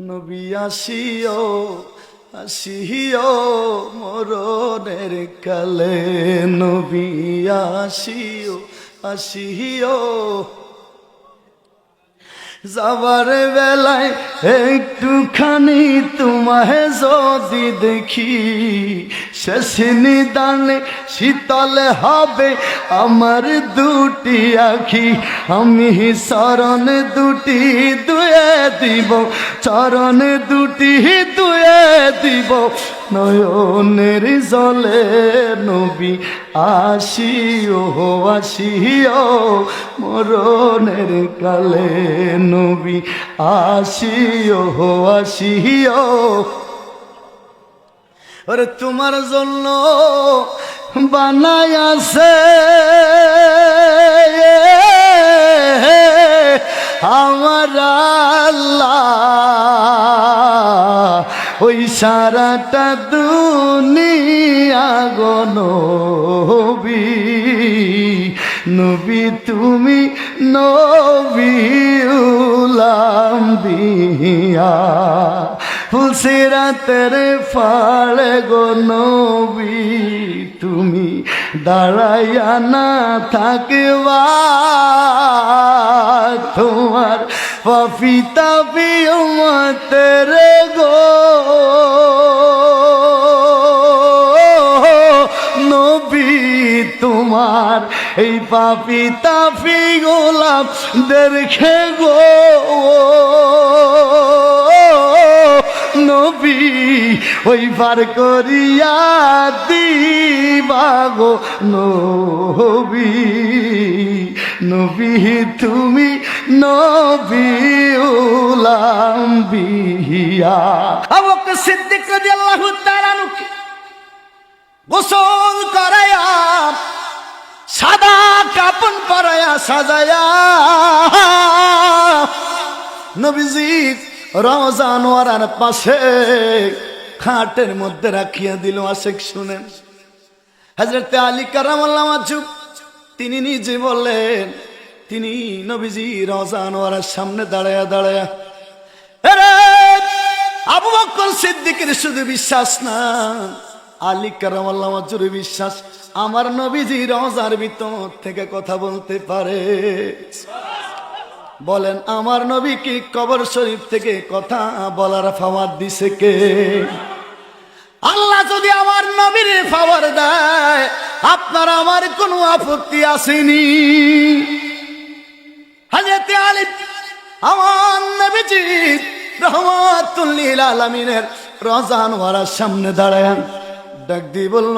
নবী আসিও আসিও মরণের কালে, নবী আসিও আসিও যাবার বেলায় একটুখানি তোমায় যদি দেখি, শেষ নিদানে শীতল হবে আমার দুটি আখি। আমি চরণ দুটি দুয়ে দিব, চরণ দুটি দুয়ে দিব নয়নের জলে, নবী আসিও আসিও মরণের কালে, নবী আসিও আসিও। ওরে তোমার জন্য বানাই আছে আমার আল্লাহ, ওই সারাটা দুনিয়া গো নবী, নবী তুমি নবী উলাম দিয়া, ফুলসিরাতের ফাড়ে গো নবী, তুমি দাঁড়াইয়া না থাকবা, তোমার পাপিতা উম্মতের গো নবী, তোমার এই পাপিতা গোলাম দেখে গো নবী, ওই পার করিয়া দিবা গো নবী, নবী তুমি নবী উলাম বিয়া। আবু বকর সিদ্দিক রাদিয়াল্লাহু তাআলা আনহু গোসল করায়া সাদা কাপন পরায়া সাজায়া নবীজি রওজা আনোয়ারার পাশে খাটের মধ্যে রাখিয়া দিল। আশেক শুনেন, হযরত আলী কারামাল্লাহু ওয়াজহু তিনি নিজে বললেন, তিনি নবীজি রওজা আনোয়ারের সামনে দাঁড়ায়া দাঁড়ায়া, আরে আবু বকর সিদ্দিকের শুধু বিশ্বাস না, আলী কারামাল্লাহু ওয়াজহুর বিশ্বাস, আমার নবীজি রওজার ভিতর থেকে কথা বলতে পারে। বলেন আমার নবী কি কবর শরীফ থেকে কথা বলার পাওয়ার দিছে কে? আল্লাহ যদি আমার নবীর পাওয়ার দেয়, আপনার আমার কোনো আপত্তি আসেনি। হযরত আলী আমার নবীজি রহমাতুল লিল আলামিনের রওজা আনোয়ারের সামনে দাঁড়ায় ডাক দিয়ে বলল,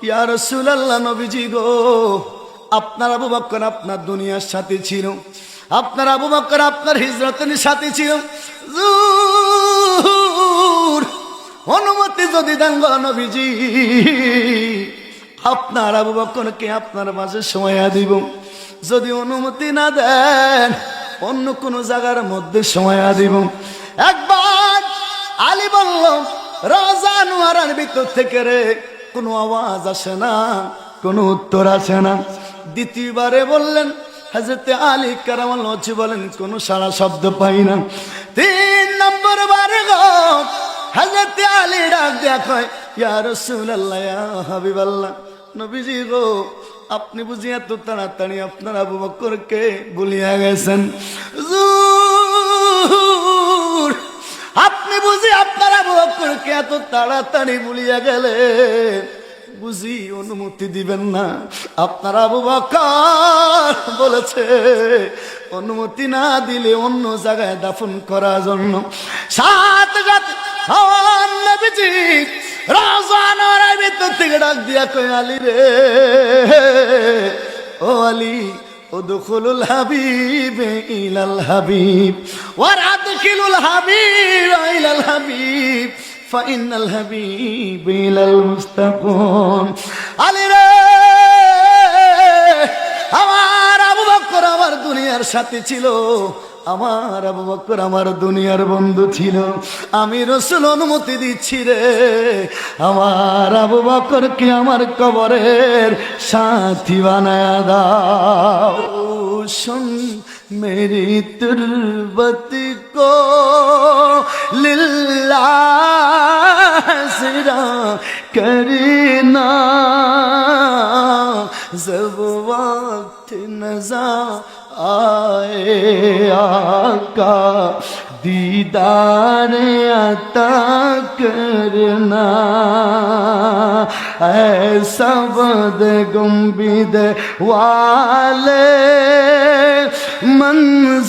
ইয়া রাসূলুল্লাহ, নবীজি গো, আপনার আবু বকর আপনার দুনিয়ার সাথে ছিল, আপনার আবু বকর আপনার হিজরতের সাথে ছিল, অনুমতি যদি দেন গো নবীজি, আপনার আবু বকরকে আপনার মাঝে সময় দিব। যদি অনুমতি না দেন অন্য কোন জায়গার মধ্যে সময় দিব। একবার আলী বলল, রওজা আনোয়ারের ভিতর থেকে রে কোনো আওয়াজ আসে না, কোনো উত্তর আসে না। দ্বিতীয়বারে বললেন, হযরত আলী কারামাল্লাহু ওয়াজহু বলেন, কোনো সারা শব্দ পাই না। 3 নম্বর বারে গো হযরত আলী ডাক দিয়া কয়, ইয়া রাসূলুল্লাহ, ইয়া হাবিবাল্লাহ, নবীজি গো, আপনি বুঝি এত তাড়াতাড়ি আপনার আবু বকরকে ভুলিয়া গেছেন? আপনি বুঝি আপনার আবু বকরকে এত তাড়াতাড়ি ভুলিয়া গেলে, বুঝি অনুমতি দিবেন না? আপনার আবু বকর বলেছে অনুমতি না দিলে অন্য জায়গায় দাফন করার জন্য। সাত রাত আমার নবীজি রওজা আনোয়ারের ভিতর থেকে ডাক দিয়া কই, আলী রে, ও আলী, উদখুলুল হাবিব ইলাল হাবিব ওয়া আদখিলুল হাবিব ইলাল হাবিব ফাইনাল হাবিব ইলাল মুস্তাকুম। আলী রে, আমার আবু বকর আমার দুনিয়ার সাথী ছিল, আমার আবু বকর আমার দুনিয়ার বন্ধু ছিল। আমি রাসূল অনুমতি দিচ্ছি রে, আমার আবু বকরকে আমার কবরের সাথী বানায়া দাও। सुन मेरी तुरबत کو للہ سرا کرنا جب وقت نظر آئے آقا دیدار عطا کرنا ایسا بد گنبد والے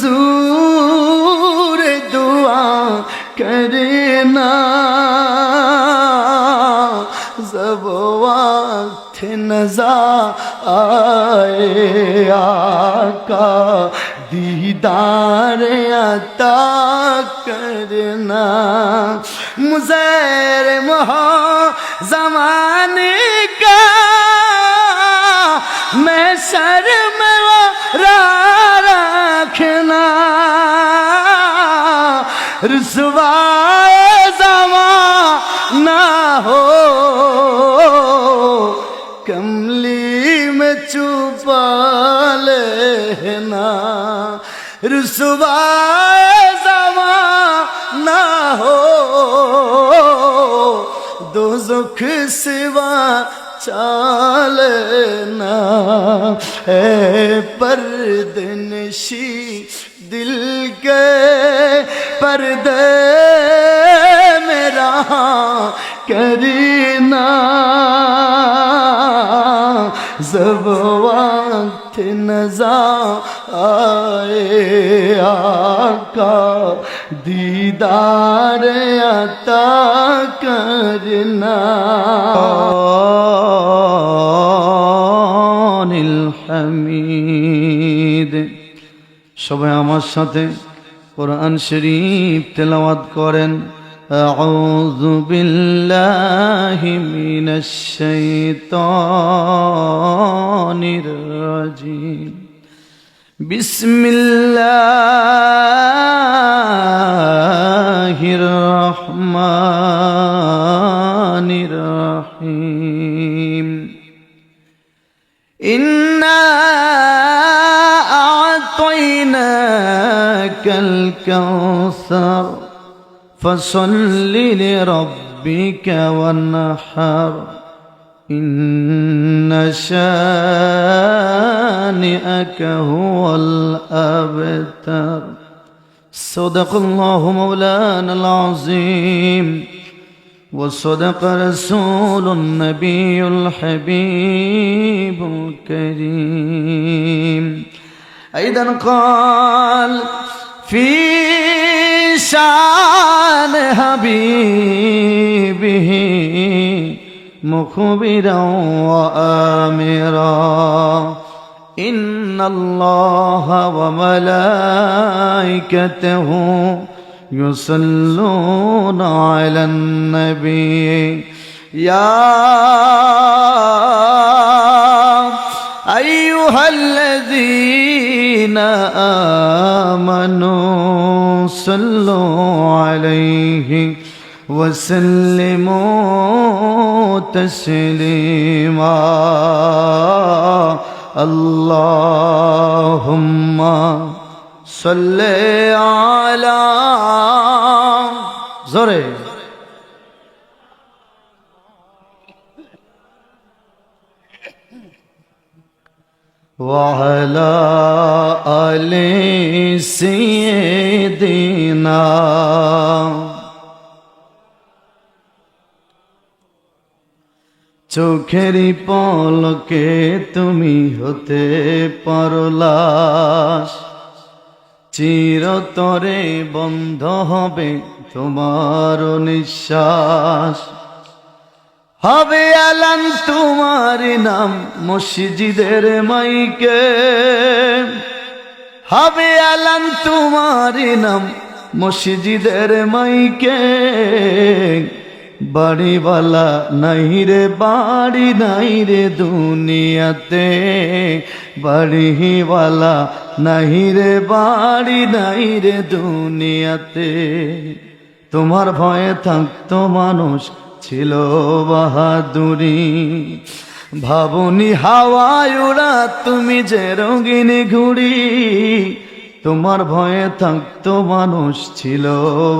منظور دعا کرنا جب وقت نظر آئے آقا دیدار عطا کرنا مزیر محا زمانے کا میں شرم رکھنا رسوا زمانہ ہو کملی میں چھپا لینا رسوا زمانہ ہو دوزخ سوا چالنا اے پردنشی دل کے پردے میرا کرنا جب وقت نظر آئے آقا دیدار عطا کرنا الحمید সবাই আমার সাথে কোরআন শরীফ তেলাওয়াত করেন أعوذ بالله من الشيطان الرجيم بسم الله الرحمن الرحيم إنا أعطيناك الكوثر فصل لربك وانحر إن شانئك هو الأبتر صدق الله مولانا العظيم وصدق رسول النبي الحبيب الكريم أيضا قال في شان حبيبه مخبرا وآمرا إن الله وملائكته يصلون على النبي يا أيها الذين آمنوا صلوا عليه وسلموا تسليما اللهم صل على زوري وعلى آل سيدنا চোখেরই পলকে তুমি হতে পারো লাশ চিরতরে বন্ধ হবে তোমার নিঃশ্বাস হবে আলান তোমার নাম মসজিদের মাইকে হবে আলান তোমার নাম মসজিদের মাইকে বাড়িওয়ালা নাই রে বাড়ি নাই রে দুনিয়াতে বাড়িওয়ালা নাই রে বাড়ি নাই রে দুনিয়াতে তোমার ভয়ে থাকতো মানুষ ছিল বাহাদুরি ভাবনি হাওয়ায় ওরা তুমি যে রঙিন ঘুড়ি তোমার ভয়ে থাকতো মানুষ ছিল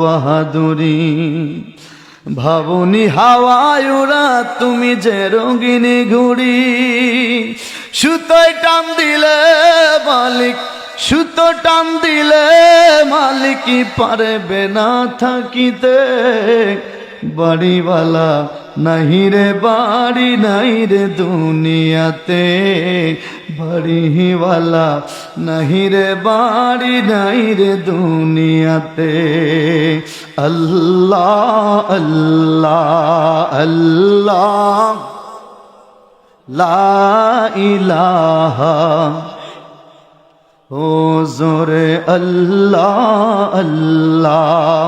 বাহাদুরি। ভাবনি হাওয়ায় ওরা তুমি যে রঙিনী ঘুড়ি, সুতোয় টান দিলে মালিক, সুতো টান দিলে মালিকই পারবে না থাকিতে। বাড়িওয়ালা নাহি রে বাড়ি নাই রে দুনিয়াতে, বাড়িওয়ালা নাহি রে বাড়ি নাই রে দুনিয়াতে। আল্লাহ আল্লাহ আল্লাহ লা ইলাহা, ও জোরে আল্লাহ আল্লাহ।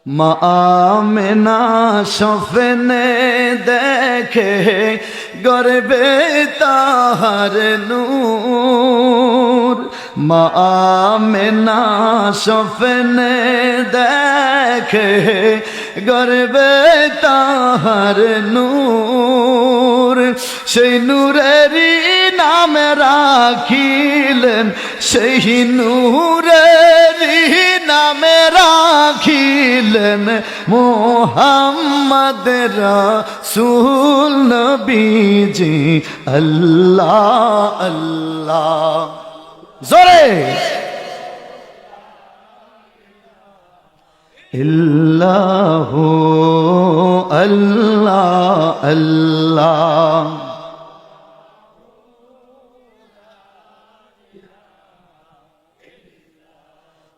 মা আমেনা স্বপ্নে দেখে গর্বে তাহার নূর, মা আমেনা স্বপ্নে দেখে গর্বে তাহার নূর। সেই নূরেরই নামে রাখিলেন, সেই নূরেরই নামে রাখিলেন মুহাম্মদ রাসূল নবীজি। আল্লাহ আল্লাহ জোরে ইল্লাহু আল্লাহ আল্লাহ।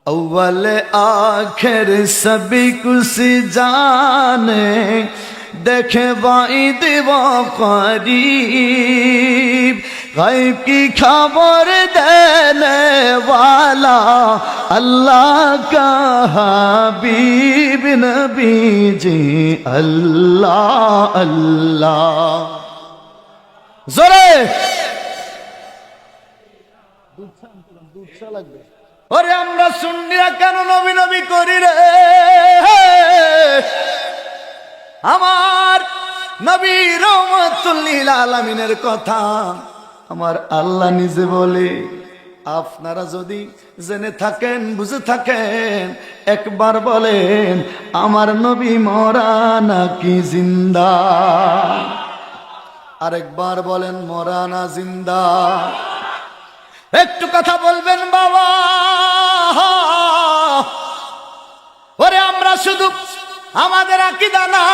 अव्वल आखिर सभी कुछ जाने, देखे वाइद व करीब, गैब की खबर देने वाला अल्लाह का हबीब नबी जी। अल्लाह अल्लाह जोरे लगবে। ওরে আমরা সুন্নিরা কেন নবী নবী করি রে? আমার নবী রহমাতুল লিল আলামিনের কথা আমার আল্লাহ নিজে বলে। আপনারা যদি জেনে থাকেন বুঝে থাকেন একবার বলেন আমার নবী মরা নাকি জিন্দা? আরেকবার বলেন মরা না জিন্দা? একটু কথা বলবেন বাবা। ওরে আমরা শুধু আমাদের আকীদা না,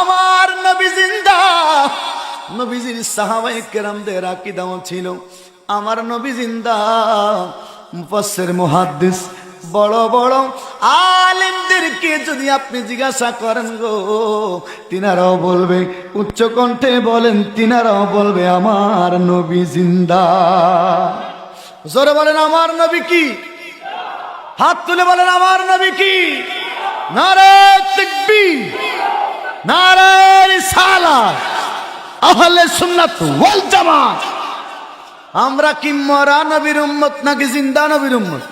আমার নবী জিন্দা। নবীজির সাহাবায়ে কেরামদের আকীদাও ছিল আমার নবী জিন্দা। মুফাসসির মুহাদ্দিস বড় বড় আলেমদেরকে যদি আপনি জিজ্ঞাসা করেন গো, তিনারাও বলবে, উচ্চ কণ্ঠে বলেন, তিনারাও বলবে আমার নবী জিন্দা। জোরে বলেন আমার নবী কি? হাত তুলে বলেন আমার নবী কি? নারে তাকবীর, নারে রিসালাত, আহলে সুন্নাত ওয়াল জামাত। আমরা কি মরা নবীর উম্মত নাকি জিন্দা নবীর উম্মত?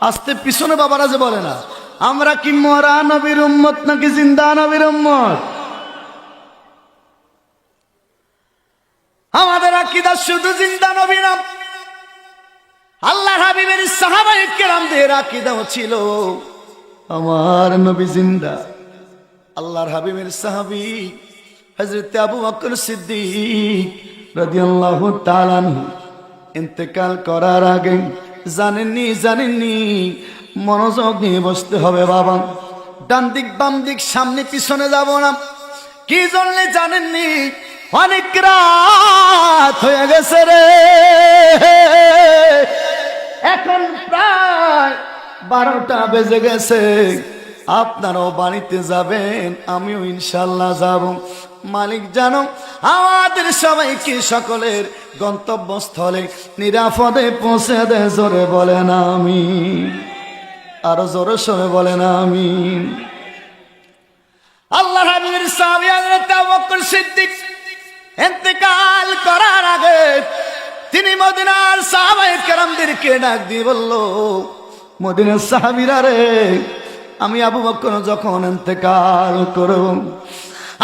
আস্তে পিছনে বাবারা যে বলে না, আমরা কি মরা নবীর উম্মত নাকি জিন্দা নবীর উম্মত? আমাদের আকীদা শুধু জিন্দা নবী না, আল্লাহর হাবিবের সাহাবায়ে কেরামদের আকীদাও ছিল আমার নবী জিন্দা। আল্লাহর হাবিবের সাহাবী হযরত আবু বকর সিদ্দিক রাদিয়াল্লাহু তাআলা ইন্তেকাল করার আগে জানেননি মনোযোগ নিয়ে বসতে হবে বাবা। ডান দিক বাম দিক সামনে পিছনে যাব না। কি জন্য জানেননি? অনেক রাত হয়ে গেছে রে, এখন প্রায় 12টা বেজে গেছে। আপনারাও বাড়িতে যাবেন, আমিও ইনশাল্লাহ যাব। মালিক জানো আমাদের সবাইকে সকলের গন্তব্যস্থলে নিরাপদে পৌঁছে দে। জোরে বলেন আমিন, আরো জোরে সরে বলেন আমিন। আল্লাহর হাবিবের সাহাবী হযরত আবু বকর সিদ্দিক ইন্তেকাল করার আগে তিনি মদিনার সাহাবায়ে কেরামদেরকে ডাক দিয়ে বলল, মদিনার সাহাবীরা রে, আমি আবু বকর যখন ইন্তেকাল করব,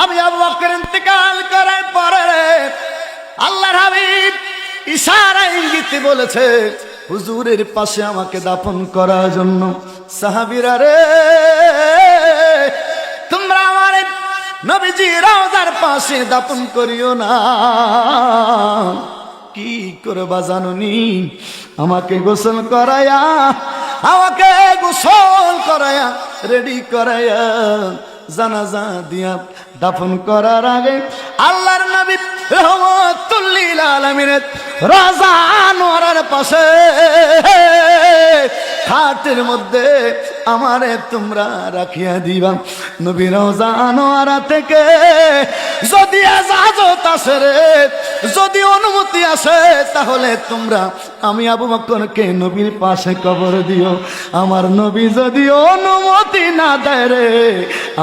আমি আবু বকর ইন্তেকাল করার পরে আল্লাহর হাবিব ইশারা ইঙ্গিতে বলেছে হুজুরের পাশে আমাকে দাফন করার জন্য। সাহাবীরা রে, তোমরা আমার নবীজি রওজার পাশে দাফন করিও না। কি করবা জানুনি? আমাকে গোসল করায়া, আমাকে গোসল করায়া, রেডি করায়া জানাজা দিয়া দাফন করার আগে আল্লাহর নবী রহমাতুল লিল আলামিনের রওজা আনোয়ারের পাশে খাটের মধ্যে আমারে তোমরা রাখিয়া দিবা। নবী রওজা আনোয়ারা থেকে যদি ইজাজত আসে রে, যদি অনুমতি আসে, তাহলে তোমরা আমি আবু বকরকে নবীর পাশে কবর দিও। আমার নবী যদি অনুমতি না দেয় রে,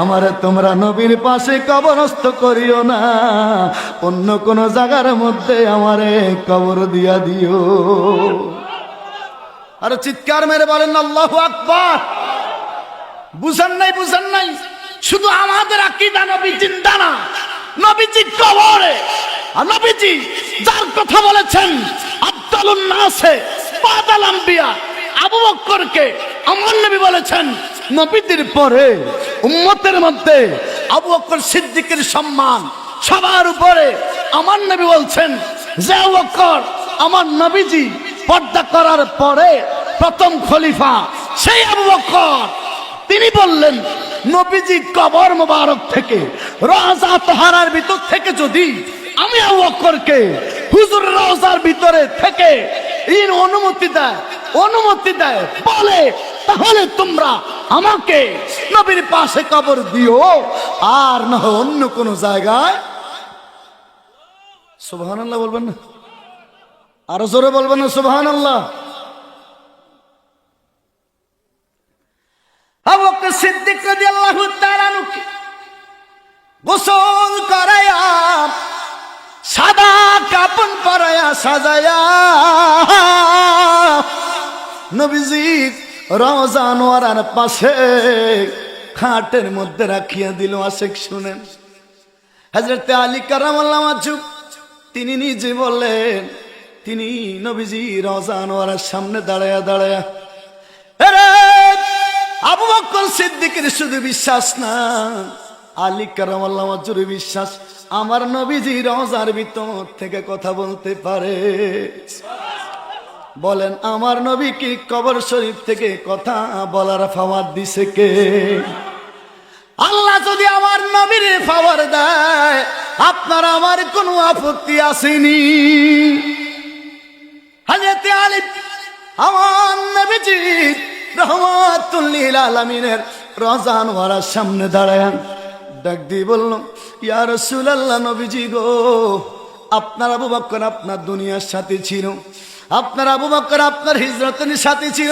আমারে তোমরা নবীর পাশে কবরস্থ করিও না, অন্য কোন জায়গার মধ্যে আমারে কবর দিয়া দিও। আর চিৎকার মেরে বলেন আল্লাহু আকবার। বুঝেন নাই? বুঝেন নাই? শুধু আমাদের আকীদা নবী জিন্দা না, নবীজি কবরে। আর নবীজি যার কথা বলেছেন আফদালুন নাসে বাদাল আম্বিয়া, আবু বকরকে আমার নবী বলেছেন নবীদের পরে উম্মতের মধ্যে আবু বকর সিদ্দিকের সম্মান সবার উপরে। আমার নবী বলছেন যে আবু বকর আমার নবীজি পর্দা করার পরে প্রথম খলিফা, সেই আবু বকর তিনি বললেন নবীজি কবর মোবারক থেকে, রওজা তাহারার ভিতর থেকে যদি আমি আবু বকরকে হুজুর রওজার ভিতরে থেকে এই অনুমতি দেয় বলে, তাহলে তোমরা আমাকে নবীর পাশে কবর দিও, আর না অন্য কোন জায়গায়। সুবহানাল্লাহ বলবেন না? আরো জোরে বলবেন না সুবহানাল্লাহ? আবু বকর সিদ্দিক রাদিয়াল্লাহু তাআলা আনহু গোসল করায়া, সাদা কাপড় পরায়া সাজায়া নবীজি রওজা আনোয়ারার পাশে খাটের মধ্যে রাখিয়া দিল। আশেক শুনেন, হযরত আলী কারামাল্লাহু ওয়াজহু তিনি নিজে বললেন, তিনি নবীজি রওজা আনোয়ারের সামনে দাঁড়ায়া আরে আবু বকর সিদ্দিকের শুধু বিশ্বাস না, আলী কারামাল্লাহু ওয়াজহুর বিশ্বাস, আমার নবীজি রওজার ভিতর থেকে কথা বলতে পারে। বলেন আমার নবী কি কবর শরীফ থেকে কথা বলার পাওয়ার দিছে কে? আল্লাহ যদি আমার নবীর পাওয়ার দেয়, আপনার আমার কোনো আপত্তি আসেনি। হযরত আলী আমার নবীজি রহমাতুল লিল আলামিনের রওজা আনোয়ারের সামনে দাঁড়ায় ডাক দিয়ে বলল, ইয়া রাসূলুল্লাহ, নবীজি গো, আপনার আবু বকর আপনার দুনিয়ার সাথে ছিল, আপনার আবু বকর আপনার হিজরতের সাথে ছিল,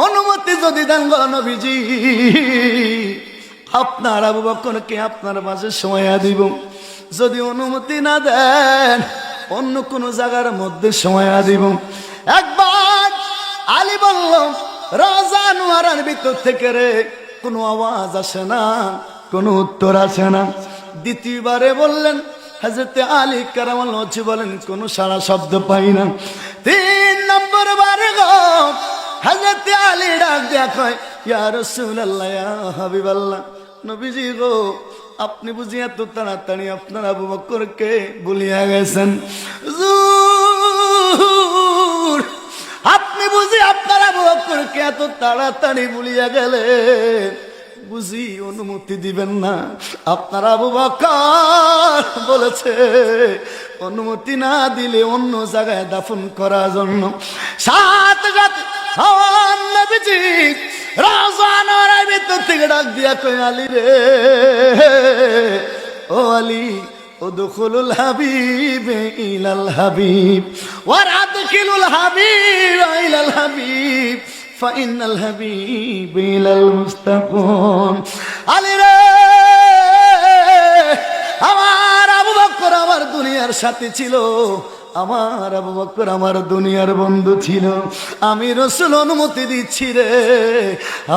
অনুমতি যদি দেন গো নবীজি, আপনার আবু বকরকে আপনার মাঝে সময়া দিব। যদি অনুমতি না দেন, অন্য কোন জায়গার মধ্যে সময়া দিব। একবার আলী বলল, রওজা আনোয়ারের ভিতর থেকে রে কোনো আওয়াজ আসে না, কোনো উত্তর আসে না। দ্বিতীয়বারে বললেন, হযরত আলী কারামাল্লাহু ওয়াজহু বলেন, কোনো সারা শব্দ পাই না। 3 নম্বর বারে গো হযরত আলী ডাক দিয়া কয়, ইয়া রাসূলুল্লাহ, ইয়া হাবিবাল্লাহ, নবীজি গো, আপনি বুঝি এত তাড়াতাড়ি আপনার আবু বকরকে ভুলিয়া গেছেন? হুজুর, আপনি বুঝি আপনার আবু বকরকে এত তাড়াতাড়ি ভুলিয়া গেলে, বুঝি অনুমতি দিবেন না? আপনার আবু বকর বলেছে অনুমতি না দিলে অন্য জায়গায় দাফন করার জন্য। সাথে সাথে আমার নবীজি রওজা আনোয়ারের ভিতর থেকে ডাক দিয়া কই, আলী রে, ও আলী, উদখুলুল হাবিব ইলাল হাবিব ওয়া আদখিলুল হাবিব ইলাল হাবিব ফাইনাল হাবিব ইলাল মুস্তাকুম। আলী রে, আমার আবু বকর আমার দুনিয়া দুনিয়ার সাথী ছিল, আমার আবু বকর আমার দুনিয়ার বন্ধু ছিল। আমি রাসূল অনুমতি দিচ্ছি রে,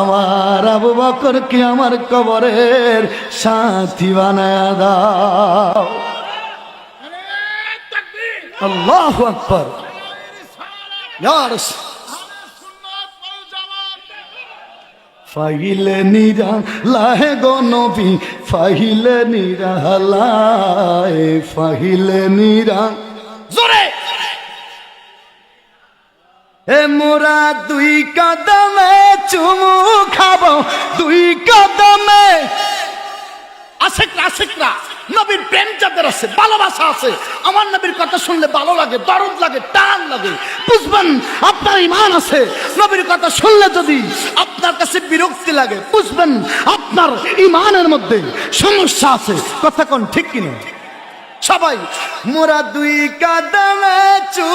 আমার আবু বকরকে আমার কবরের সাথী বানায়া দাও। আল্লাহু আকবার। ইয়া রাসূল ফাইলে নিরা লাহে গো নবী, ফাইলে নিরা লাহে, ফাইলে নিরা জোরে এ মোরা দুই কদমে চুমু খাবো, দুই কদমে। আশিকরা নবীর প্রেম যাদের আছে, ভালোবাসা আছে, আমার নবীর কথা শুনলে ভালো লাগে, দরদ লাগে, টান লাগে, বুঝবেন আপনার ঈমান আছে। নবীর কথা শুনলে যদি আপনার কাছে বিরক্তি লাগে, বুঝবেন আপনার ঈমানের মধ্যে সমস্যা আছে। কথা কোন ঠিক কিনা? সবাই মোরা দুই কদমে চু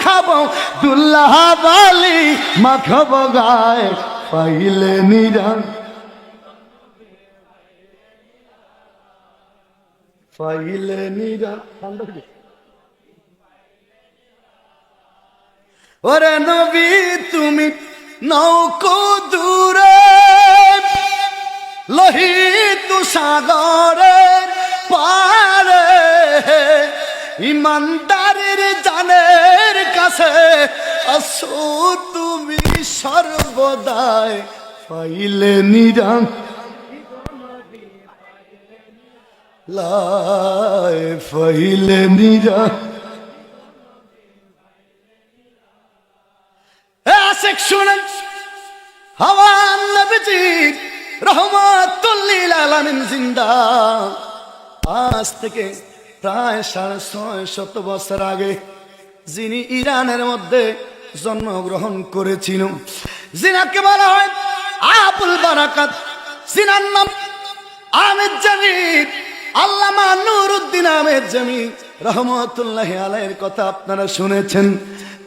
খাবো, দুল্লাহ বালি মাখাবো গায়ে, পাইলে নিরান, পাইলে নিরান। ওরে নবী তুমি নৌকো দূরে, লোহিত সাগরের পারে, ইমানদারের জানের কাছে আসো তুমি সর্বদাই, পাইলে নিরান লাই, পাইলে নিরান। আশিক শুনেন, হাওয়ান নবীজি রহমাতুল লিল আলামিন জিন্দা। আজ থেকে প্রায় 650 বছর আগে যিনি ইরানের মধ্যে জন্মগ্রহণ করেছিল, যিনাকে বলা হয় আবুল বারাকাত, যিনার নাম আহমেদ জামি, আল্লামা নুরউদ্দিন আহমেদ জামি রহমাতুল্লাহি আলাইহির কথা আপনারা শুনেছেন।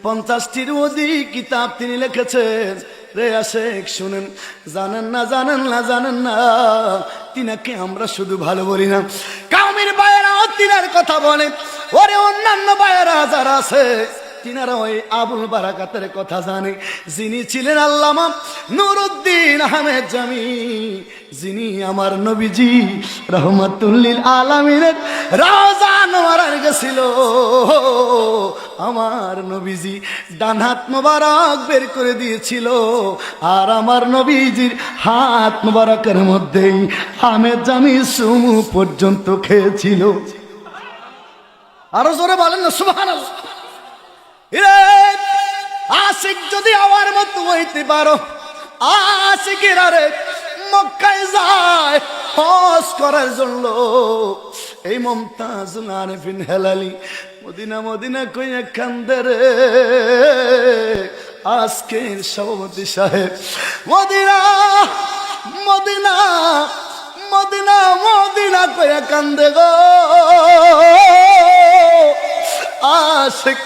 50টির অধিক কিতাব তিনি লিখেছেন। রে আশিক শুনেন, জানেন না জানেন না জানেন না, তিনাকে আমরা শুধু ভালো বলি না, কাউমের ভাইয়েরাও তিনার কথা বলে। ওরে অন্যান্য ভাইয়েরা যারা আছে তিনারা ওই আবুল বারাকাতের কথা জানে, যিনি ছিলেন আল্লামা নুরউদ্দিন আহমেদ জামি, যিনি আমার নবীজি রহমাতুল লিল আলামিনের রওজা নোয়ারার গেছিল। আমার নবীজি ডান হাত মোবারক বের করে দিয়েছিল, আর আমার নবীজির হাত মোবারকের মধ্যেই আহমেদ জামি সুমু পর্যন্ত খেয়েছিল। আরো জোরে বলেন না সুবহানাল্লাহ। আশিক যদি আমার মতো হইতে পারো, আশিকেরা রে মক্কায় যায় হজ করার জন্য। এই মুমতাজুল আরিফিন হেলালি মদিনা মদিনা কইয়া কান্দে রে, আজকের সভাপতি সাহেব মদিনা মদিনা মদিনা মদিনা কইয়া কান্দে গো। আশিক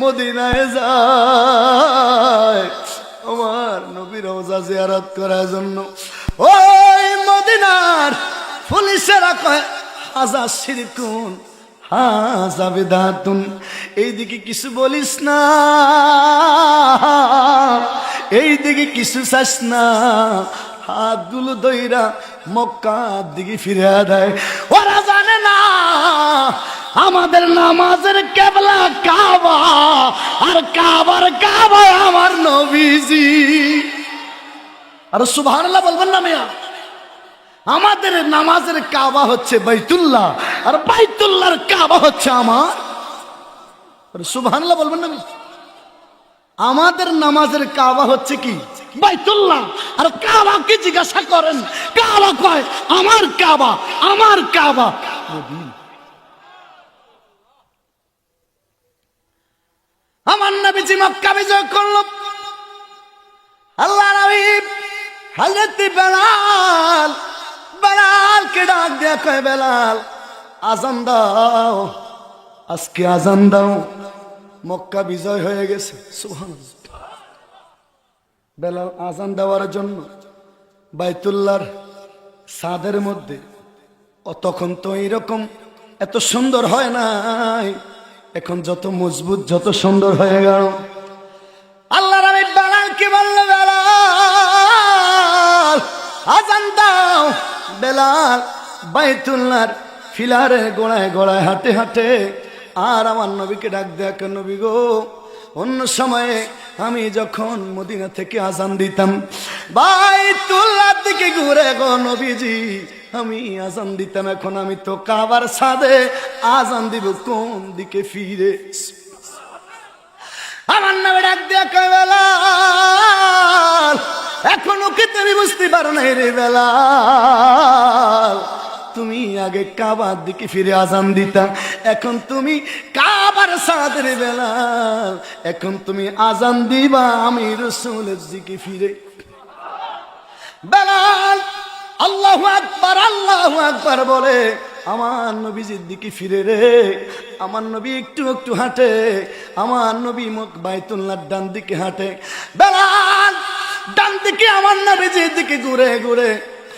মদিনায় যায় আমার নবীর রওজা জিয়ারত করার জন্য। ওই মদিনার পুলিশেরা কয় হাজা শিরকুন হাজা বিদাতুন, এইদিকে কিছু বলিস না, এইদিকে কিছু চাস না, হাতগুলো দইরা মক্কার দিকে ফিরে দেয়। ওরা জানে না আমাদের নামাজের কেবলা কাবা, আর কাবার কাবা আমার নবীজি। আর সুবহানাল্লাহ বলবেন না মিয়া? আমাদের নামাজের কাবা হচ্ছে বাইতুল্লাহ, আর বাইতুল্লাহর কাবা হচ্ছে আমার। সুবহানাল্লাহ বলবেন না? আমাদের নামাজের কাবা হচ্ছে কি? বাইতুল্লাহ। আর কাবা কি জিজ্ঞাসা করেন? কাবা কয় আমার কাবা, আমার কাবা। আমার নবীজি মক্কা বিজয় করল। আল্লাহ নবী হযরত বেলাল, বেলালকে ডাক দিয়ে কয় বেলাল আজান দাও, আজকে আজান দাও, মক্কা বিজয় হয়ে গেছে। সুবহানাল্লাহ। বেলাল আজান দেওয়ার জন্য বাইতুল্লাহর ছাদের মধ্যে, তখন তো এইরকম এত সুন্দর হয় নাই, এখন যত মজবুত যত সুন্দর হয়ে গেল। আল্লাহ রাব্বুল বেলালকে বলল, বেলাল আজান দাও। বেলাল বাইতুল্লাহর ফিলারে গোড়ায় গোড়ায় হাঁটে হাঁটে আর আমার নবীকে ডাক দেয়া, নবী গো, অন্য সময়ে আমি যখন মদিনা থেকে আজান দিতাম বাইতুল্লাহর দিকে ঘুরে গো নবীজি আমি আজান দিতাম, এখন আমি তো কাবার ছাদে আজান দিব কোন দিকে ফিরে। আমার নামে ডাক দেয়া কয়, বেলাল এখনো কি তুমি বুঝতে পারো না রে বেলাল, তুমি আগে কাবার দিকে ফিরে আজান দিতা, এখন তুমি কাবার ছাদের বেলাল, এখন তুমি আজান দিবা আমি রাসূলের দিকে ফিরে। বেলাল আল্লাহু আকবার বলে আমার নবীজির দিকে ফিরে রে। আমার নবী একটু একটু হাঁটে, আমার নবী বাইতুল্লাহর ডান দিকে হাঁটে। বেলাল ডান দিকে আমার নবীজির দিকে ঘুরে ঘুরে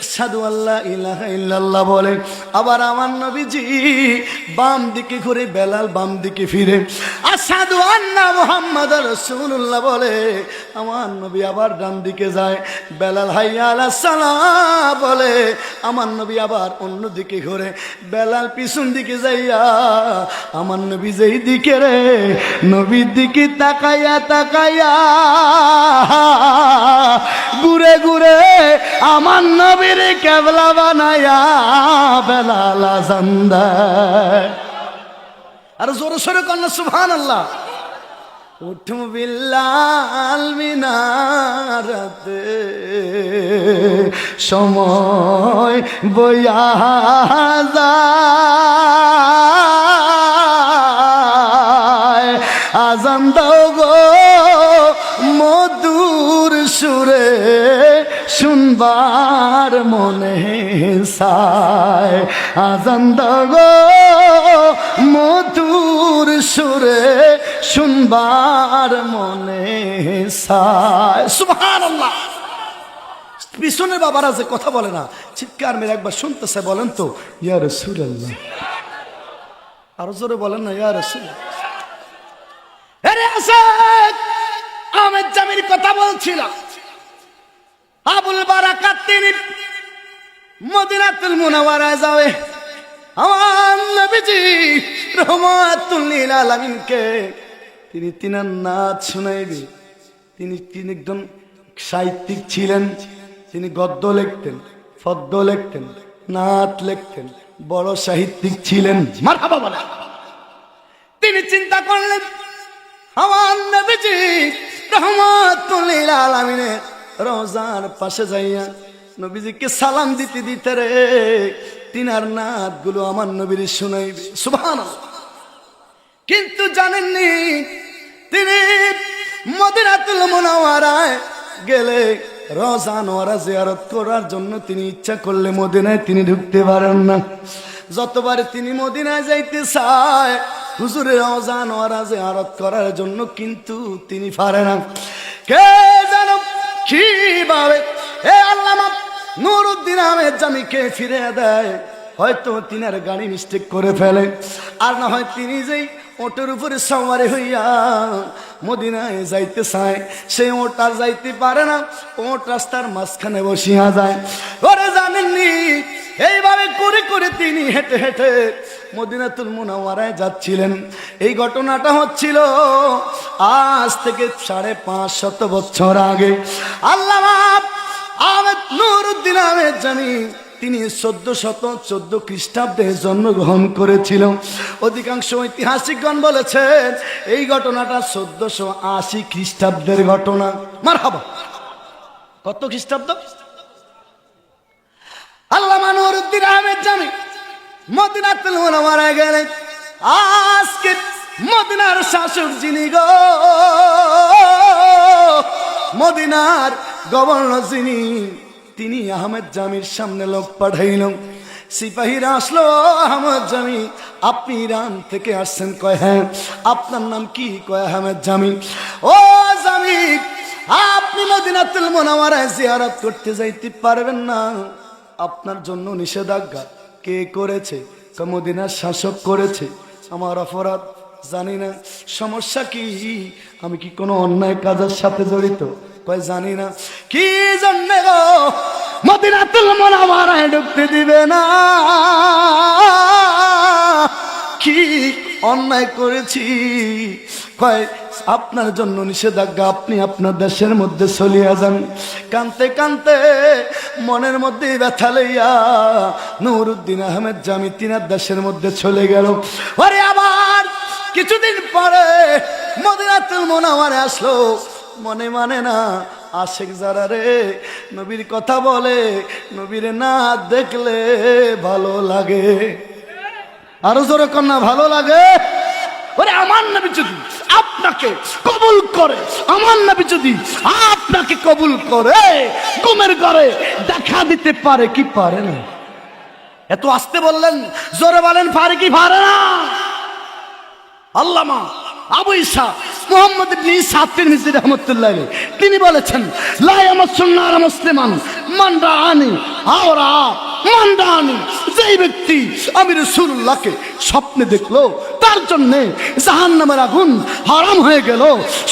আশহাদু আল্লা ইলাহা ইল্লাল্লাহ বলে, আবার আমার নবীজি বাম দিকে ঘুরে বেলাল বাম দিকে ফিরে আশহাদু আন্না মুহাম্মাদুর রাসূলুল্লাহ বলে, আমার নবী আবার ডান দিকে যায়। বেলাল হাইয়া আলাস সালাহ বলে, আমার নবী আবার অন্য দিকে ঘুরে। বেলাল পিছন দিকে যাইয়া আমার নবী যেই দিকে রে নবীর দিকে তাকাইয়া তাকাইয়া ঘুরে ঘুরে আমার নবী কেবলা বানায়া বেলাল আজান দেয়। আর জোরে সোরে কন্যা সুবহানাল্লাহ। উঠু বিল্লাল মিনারাতে সময় বইয়া যায়, আজান দাও গো মধুর সুরে শুনবার মনে চায়, আজান দাও গো মধুর সুরে শুনবার মনে চায়। সুবহানাল্লাহ। পিছনের বাবারা যে কথা বলে না, চিৎকার মেরে একবার শুনতেছে, বলেন তো ইয়া রাসূলুল্লাহ, আরো জোরে বলেন না ইয়া রাসূলুল্লাহ। আরে আসাদ আহমেদ জামির কথা বলছিলাম, আবুল বারাকাত তিনি মদিনাতুল মুনাওয়ারায় যাবে, আমার নবীজি রহমাতুল লিল আলামিনকে তিনি তিনার নাচ শুনাইবে। তিনি একজন সাহিত্যিক ছিলেন, তিনি গদ্য লিখতেন, পদ্য লিখতেন, নাট লিখতেন, বড় সাহিত্যিক ছিলেন। মারহাবা বলে। তিনি চিন্তা করলেন আমার নবীজি রহমাতুল লিল আলামিনের রওজার পাশে যাইয়া নবীজিকে সালাম দিতে দিতে রে তিনার নাত গুলো আমার নবীর শুনাইবে। সুবহানাল্লাহ। কিন্তু জানেননি তিনি মদিনাতুল মুনাওয়ারায় গেলে রওজা নোয়ারা জিয়ারত করার জন্য তিনি ইচ্ছা করলে মদিনায় তিনি ঢুকতে পারেন না। যতবার তিনি মদিনায় যাইতে চায় হুজুরের রওজা নোয়ারা জিয়ারত করার জন্য, কিন্তু তিনি পারে না। কে জানো কিভাবে এ আল্লামা নুরউদ্দিন আহমেদ জামিকে ফিরে দেয়। হয়তো তিনার গাড়ি মিস্টেক করে ফেলে, আর না হয় তিনি যেই ওটের উপরে সওয়ারি হইয়া মদিনায় যাইতে চায় সেই ওট আর যাইতে পারে না, ওট রাস্তার মাঝখানে বসিয়া যায়। ওরে জানেননি এইভাবে করে করে তিনি হেঁটে হেঁটে মদিনাতুল মুনাওয়ারায় যাচ্ছিলেন। এই ঘটনাটা হচ্ছিল আজ থেকে 550 বছর আগে। আল্লামা আহমেদ নুরউদ্দিন আহমেদ জামি তিনি 1414 খ্রিস্টাব্দে জন্মগ্রহণ করেছিল। অধিকাংশ ঐতিহাসিকগণ বলেছেন এই ঘটনাটা 1480 খ্রিস্টাব্দের ঘটনা। মারহাবা। কত খ্রিস্টাব্দ? আল্লামা নুরউদ্দিন আহমেদ জামি মদিনাতুল মুনাওয়ারায় গেলেন। আজকে মদিনার শাসক যিনি গো, মদিনার গভর্নর যিনি, তিনি আহমেদ জামির সামনে লোক পাঠাইল। সিপাহীরা আসলো, আহমেদ জামি আপনি ইরান থেকে আসছেন? কয় হ্যাঁ। আপনার নাম কি? কয় আহমেদ জামি। ও জামি, আপনি মদিনাতুল মুনাওয়ারায় জিয়ারত করতে যাইতে পারবেন না, আপনার জন্য নিষেধাজ্ঞা। কে করেছে? মদিনার শাসক করেছে, আমার অপরাধ জানি না, সমস্যা কি, আমি কি কোনো অন্যায় কাজের সাথে জড়িত? কয় জানি না। কি জন্য গো মদিনাতুল মুনাওয়ারায় ঢুকতে দিবে না? কি অন্যায় করেছি? কয় আপনার জন্য নিষেধাজ্ঞা, আপনি আপনার দেশের মধ্যে চলিয়া যান। কানতে কানতে মনের মধ্যে ব্যথা লইয়া নুরউদ্দিন আহমেদ জামি তিনার দেশের মধ্যে চলে গেল। আরে আবার কিছুদিন পরে মদিনাতুল মুনাওয়ারায় আসলো। মনে মানে না, আশেক যারা রে নবীর কথা বলে, নবীরে না দেখলে ভালো লাগে। আরো জোরে কন্যা ভালো লাগে। ওরে আমার নবী যদি আপনাকে কবুল করে, আমার নবী যদি আপনাকে কবুল করে, ঘুমের ঘরে দেখা দিতে পারে কি পারে না? এত আসতে বললেন, জোরে বলেন পারে কি পারে না? আল্লামা আবু ঈসা মুহাম্মদ ইবনে ঈসা তিরমিজি রাহমাতুল্লাহ আলাইহি তিনি বলেছেন, লা ইয়ামাসুন্নার মুসলিমান মান রাআনি আওরা মান রাআনি, যেই ব্যক্তি আমি রাসূলুল্লাহকে স্বপ্নে দেখলো তার জন্য জাহান্নামের আগুন হারাম হয়ে গেল।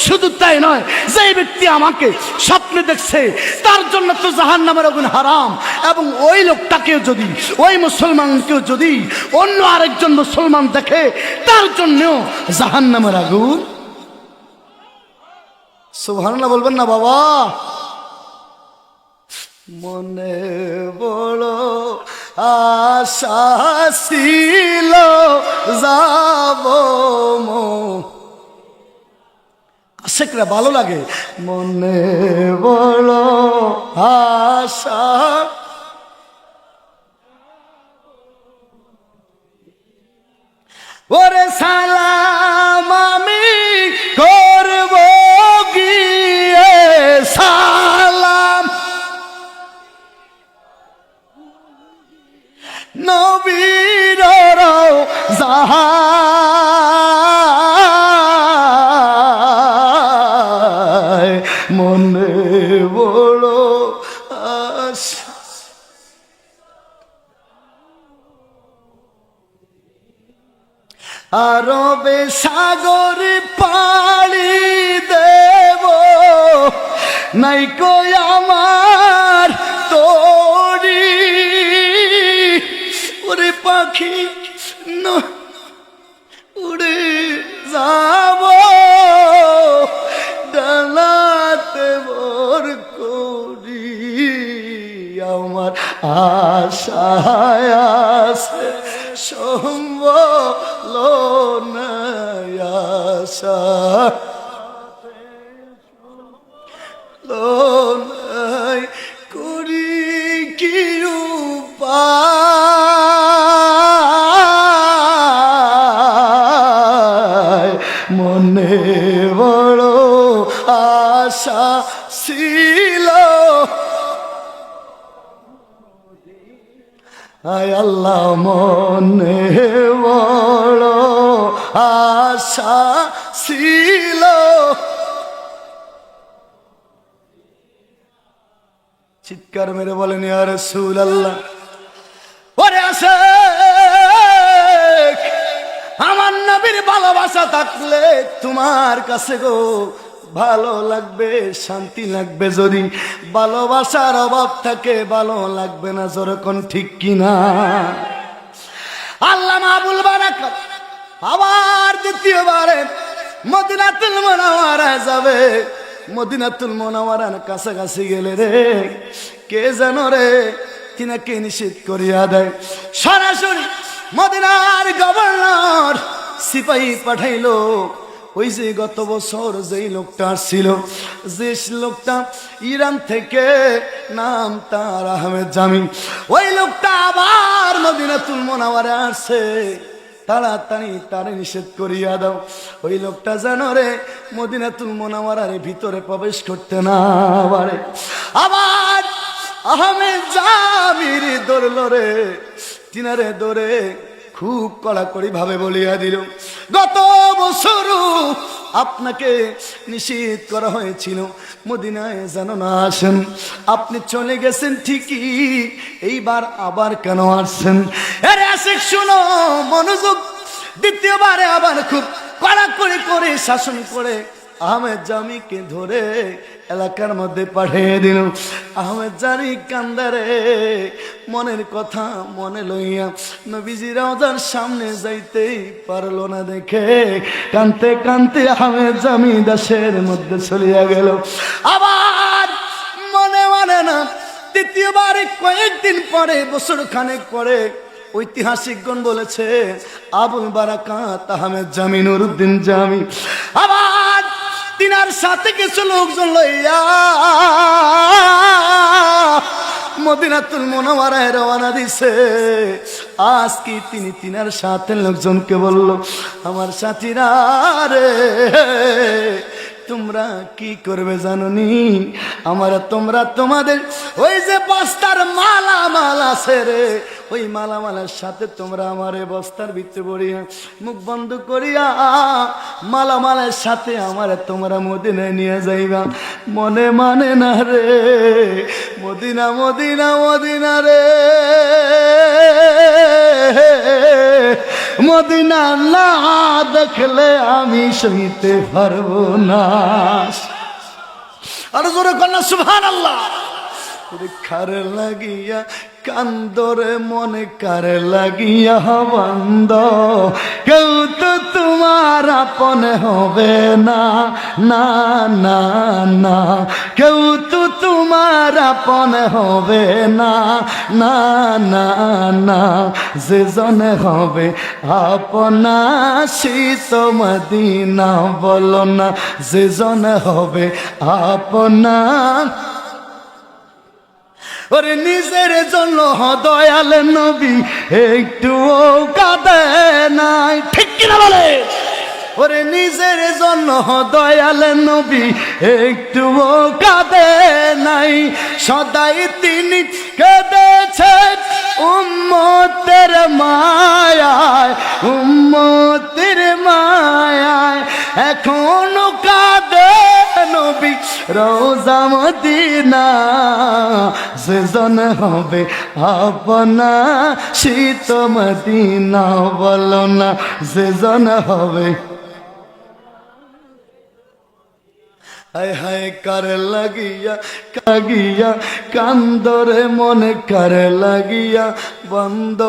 শুধু তাই নয়, যেই ব্যক্তি আমাকে স্বপ্নে দেখছে তার জন্য তো জাহান্নামের আগুন হারাম, এবং ওই লোকটাকেও যদি, ওই মুসলমানকেও যদি অন্য আরেকজন মুসলমান দেখে তার জন্যও জাহান্নামের আগুন। সুবহানাল্লাহ বলবেন না বাবা? মনে বড় আশা ছিল যাব আশেকরা ভালো লাগে। মনে বড় আশা, ওরে সালাম আমি করব গিয়ে, সালাম নবীর রওজায়, মনে বড় আশা। আরবে সাগর পাড়ি দেব, নাই কই আমার তোরি, ওরে পাখি উড়ে যাব ডালাতে ভর করি, আমার আশায় আছে সম্বল নাই, আশা নাই করি কি উপায়, মনে বড় আশা ছিল, আয় আল্লাহ মনে বড় আশা ছিল। চিৎকার মেরে বলেন ইয়া রাসূলুল্লাহ। ওরে আশেক, আমার নবীর ভালোবাসা থাকলে তোমার কাছে গো ভালো লাগবে, শান্তি লাগবে। যদি ভালোবাসার অভাব থাকে ভালো লাগবে না। যখন ঠিক কিনা? আল্লামা আবুল বারাকাত আবার দ্বিতীয়বারে মদিনাতুল মুনাওয়ারায় যাবে। মদিনাতুল মুনাওয়ারার কাছাকাছি গেলে রে কে যেন রে তিনাকে নিষেধ করিয়া দেয়। সরাসরি মদিনার গভর্নর সিপাহী পাঠাইলো। ওই যে গত বছর যেই লোকটা ছিল, যে লোকটা ইরান থেকে, নাম তার আহমেদ জামি, ওই লোকটা আবার মদিনাতুল মুনাওয়ারায় আসছে। তাড়াতাড়ি তারে নিষেধ করিয়া দাও, ওই লোকটা যেন রে মদিনাতুল মুনাওয়ারার ভিতরে প্রবেশ করতে না পারে। আবার আহমেদ জামির ধরল রে, তিনারে ধরে খুব কড়াকড়ি ভাবে বলিয়া দিল, গত বছর আপনাকে নিষেধ করা হয়েছিল মদিনায় যেন না আসেন। আপনি চলে গেছেন ঠিকই, এইবার আবার কেন আসছেন? আরে আশিক শুনো, মনোযোগ। দ্বিতীয়বারে আবার খুব কড়াকড়ি করে শাসন করে আহমেদ জামিকে ধরে এলাকার মধ্যে পাঠিয়ে দিল। আহমেদ জামি কান্দারে, মনের কথা মনে লইয়া নবীজি রওজার সামনে যাইতেই পারল না দেখে কানতে কানতে আহমেদ জামি দাসের মধ্যে চলিয়া গেল। আবার মনে মানে না, তৃতীয়বারে কয়েকদিন পরে, বছর খানেক পরে ঐতিহাসিকগণ বলেছে আবুল বারাকাত আহমেদ জামি নুরউদ্দিন জামি আবার তিনার সাথে কিছু লোকজন লইয়া মদিনাতুল মুনাওয়ারায় রওনা দিছে। আজকে তিনি তিনার সাথে লোকজনকে বলল, আমার সাথীরা রে, তোমরা কি করবে জানোনি? তোমরা তোমাদের ওই যে বস্তার মালামাল আছে রে, ওই মালামালের সাথে তোমরা আমারে বস্তার ভিতরে পড়িয়া মুখ বন্ধ করিয়া মালামালের সাথে আমারে তোমরা মদিনায় নিয়ে যাইবা। মনে মানে না রে, মদিনা মদিনা মদিনা রে, মদিনা না দেখলে আমি সইতে পারবো না। আর জোরে কন্যা সুবহানাল্লাহ। খার লাগিয়া কান্দরে মনে কার লাগিয়া বন্ধ, কেউ তো তোমার আপন হবে না, না না না, কেউ তো তোমার আপন হবে না, না না না, যে জনে হবে আপনা শীত মদিনা বলো না, যে জনে হবে আপনা। ওরে নিজের জন্য দয়াল নবী একটুও কাঁদে নাই, ঠিক কিনা বলে? ওরে নিজের জন্য দয়াল নবী একটুও কাঁদে নাই, সদাই তিনি কেঁদেছে উম্মতের মায়ায়, উম্মতের মায়ায় এখনো কাঁদে নবী রওজা মদিনা, সেজন হবে আপনা শীত মদিনা বলো না, সেজন হবে। হায় হায় কার লাগিয়া কাগিয়া কান্দরে মনে কার লাগিয়া বন্ধ,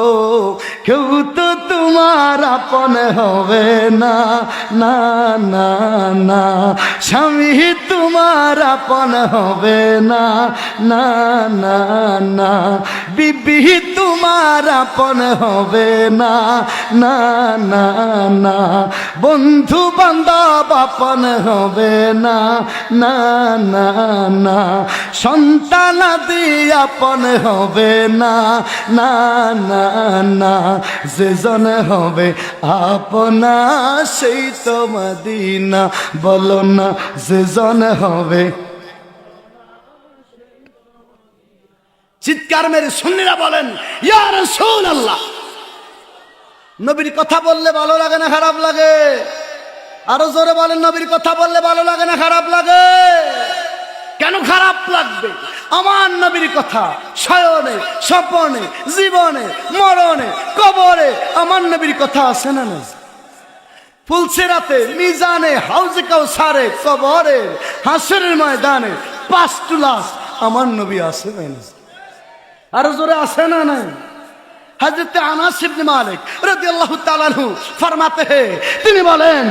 কেউ তো তোমার আপন হবে না, না না না, স্বামী তোমার আপন হবে না, না না না, বিবি তোমার আপন হবে না, না না না, বন্ধু বান্ধব আপন হবে না, না না না, সন্তানাদি আপন হবে না, না না না, যে জন হবে আপনা সেই তো মদিনা বলো না, যে জন হবে। চিৎকার মেরে সুন্নিরা বলেন ইয়া রাসূলুল্লাহ। নবীর কথা বললে ভালো লাগে না খারাপ লাগে? আরো জোরে বলেন, নবীর কথা বললে ভালো লাগে না খারাপ লাগে? কেন খারাপ লাগবে? আমার নবীর কথা শয়নে স্বপনে জীবনে মরণে কবরে আমার নবীর কথা আছে না না? ফুলসিরাতে মিজানে হাউজে কাউসারে কবরে হাসরের ময়দানে পাঁচটুলাস আমার নবী আছে না? আরো জোরে আছে না নাই? हजरत अनस इब्न मालिक रदियल्लाहु ताला अन्हु फरमाते हैं, তিনি বলেন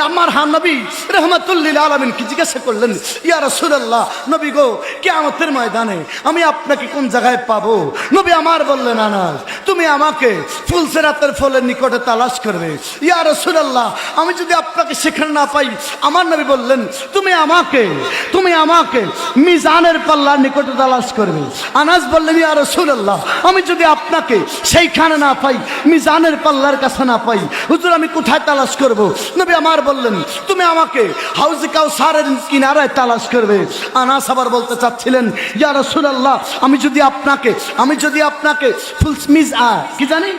আমার নবী रहमतुल लिल आलमीन কি জিজ্ঞাসা করলেন, ইয়া রাসূলুল্লাহ, নবী গো কিয়ামতের ময়দানে আমি আপনাকে কোন জায়গায় পাবো? নবী আমার বললেন, আনাস তুমি আমাকে ফুলসিরাতের ফলের নিকটে তালাশ করবে। ইয়া রাসূলুল্লাহ, আমি যদি আপনাকে সেখানে না পাই? আমার নবী বললেন, তুমি আমাকে মিজানের পাল্লার নিকটে তালাশ করবে। আনাস বললেন, ইয়া রাসূলুল্লাহ, আমি যদি আপনাকে সেইখানে না পাই, মিজানের পাল্লার কাছে না পাই, হুজুর আমি কোথায় তালাশ করব? নবী আমার বললেন, তুমি আমাকে হাউজে কাউসারের কিনারায় তালাশ করবে। আনাস আবার বলতে চাচ্ছিলেন, ইয়া রাসূলুল্লাহ, আমি যদি আপনাকে কি জানি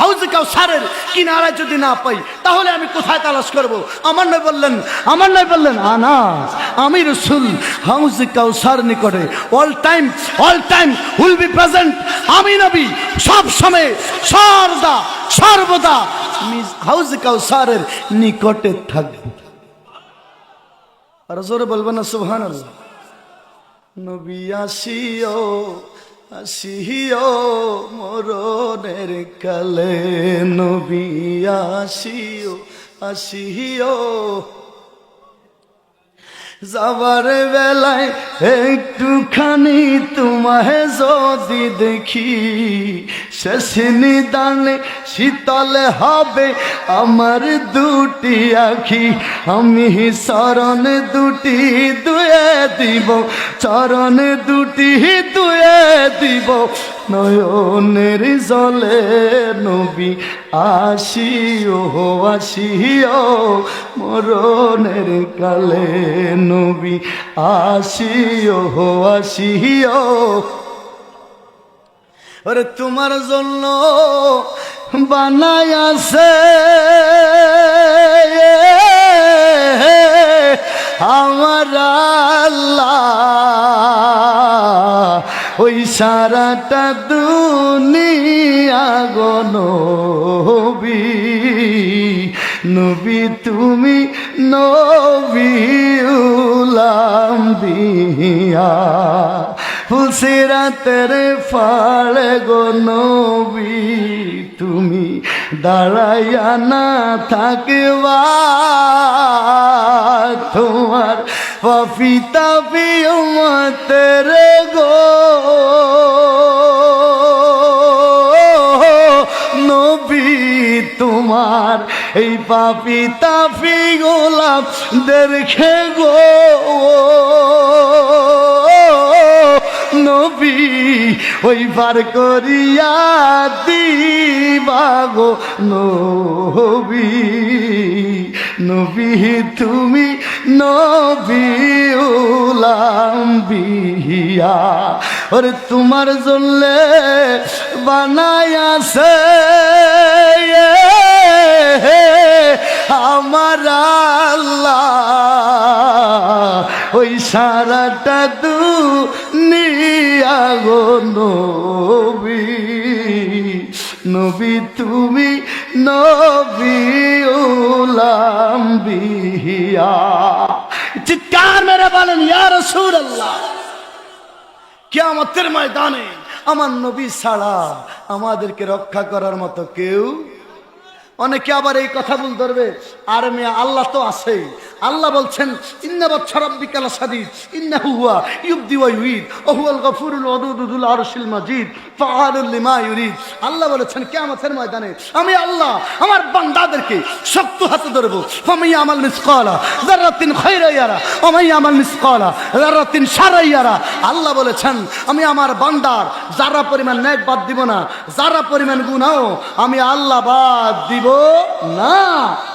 হাউজে কাউসারের কিনারায় যদি না পাই তাহলে আমি কোথায় তালাশ করব? আমার নবী বললেন আনাস, আমি রাসূল হাউজে কাউসার নিকটে all time will be present. আমি নবী সব সময় সর্বদা হাউজে কাউসারের নিকটে থাকব। আর জোরে বলবেন না সুবহানাল্লাহ। নবী আসিও মরণের কালে, নবী আসিও যাবার বেলায় একটুখানি তোমায় যদি দেখি, শেষ নিদানে শীতল হবে আমার দুটি আখি। আমি চরণ দুটি দুয়ে দিব, চরণ দুটি দুয়ে দিব, নয়নের জলে নবী আসিও মরণের কালে, নবী আসিও ওরে তোমার জন্য বানাই আছে আমার আল্লাহ, ওই সারাটা দুনিয়া গো নবী তুমি নবী উলাম দিয়া, ফুলসিরাতের ফাড়ে গো নবী তুমি দাঁড়াইয়া না থাকবা, তোমার পাপিতা উম্মতের গো নবী, তোমার এই পাপি তাপি গোলামদের গো নবী ওই পার করিয়া দিবা গো নবী তুমি নবী উলাম্বিয়া, ওরে তোমার জন্যে বানাই আছে আমার আল্লাহ, ওই সারাটা দুনিয়া গো নবী তুমি নবী উলাম্বিয়া। চিৎকার মেরে বলেন ইয়া রাসূলুল্লাহ। কিয়ামতের ময়দানে আমার নবী ছাড়া আমাদেরকে রক্ষা করার মতো কেউ। অনেকে আবার এই কথা বল ধরবে, আর মেয়ে আল্লাহ তো আছে। আল্লাহ বলছেন ইন্না বাতশা রাব্বিকা লাশাদীদ ইন্নাহু হুয়া ইউবদি ওয়া ইউঈদ ওয়া হুয়াল গফুরুল ওয়াদুদ যুল আরশিল মাজিদ ফাআলুল লিমা ইউরিদ। আল্লাহ বলেছেন কিয়ামতের ময়দানে আমি আল্লাহ আমার বান্দাদেরকে শক্ত হাতে ধরবো। ফামান ইয়ামাল মিসকালা যাররাতিন খায়রান ইয়ারা ওয়া মান ইয়ামাল মিসকালা যাররাতিন শাররান ইয়ারা। আল্লাহ বলেছেন আমি আমার বান্দার যারা পরিমাণ নেক বাদ দিব না, যারা পরিমাণ গুনাহ আমি আল্লাহ বাদ দিব না।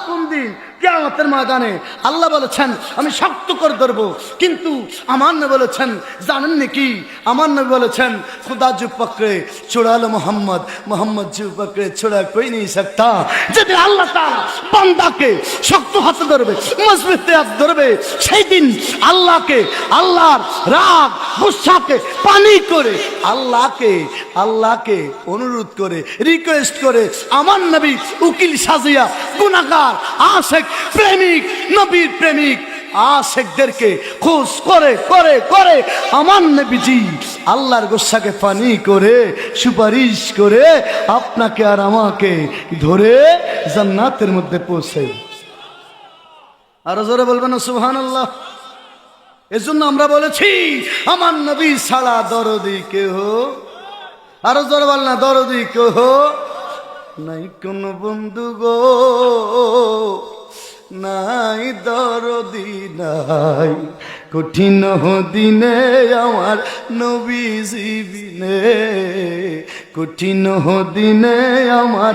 কোন দিন? কিয়ামতের ময়দানে। আল্লাহ বলেছেন আমি শক্ত করে ধরবো। কিন্তু আমার নবী বলেছেন জানেন নাকি, আমার নবী বলেছেন খুদা जो पकड़े छुड़ा लो मोहम्मद जो पकड़े छुड़ा कोई नहीं सकता। যদি আল্লাহ তাআলা বান্দাকে শক্ত হাতে ধরবে, মজবুত হাতে ধরবে, সেই দিন আল্লাহর রাগ গুসাকে পানি করে আল্লাহকে অনুরোধ করে রিকোয়েস্ট করে আমার নবী উকিল সাজিয়া গুনাহগার আশিক প্রেমিক নবীর প্রেমিক আশিকদেরকে খুশ করে করে করে আমার নবীজি আল্লাহর গুসাকে পানি করে সুপারিশ করে আপনাকে আর আমাকে ধরে জান্নাতের মধ্যে পৌঁছে। আর জোরে বলবেন না সুবহানাল্লাহ। এজন্য আমরা বলেছি আমার নবী ছাড়া দরদি কেহ, আর জোরে বল না দরদি কেহ নাই কোন বন্ধু গো, নাই দরদি নাই কঠিন দিনে আমার নবীজি বিনে, কঠিন দিনে আমার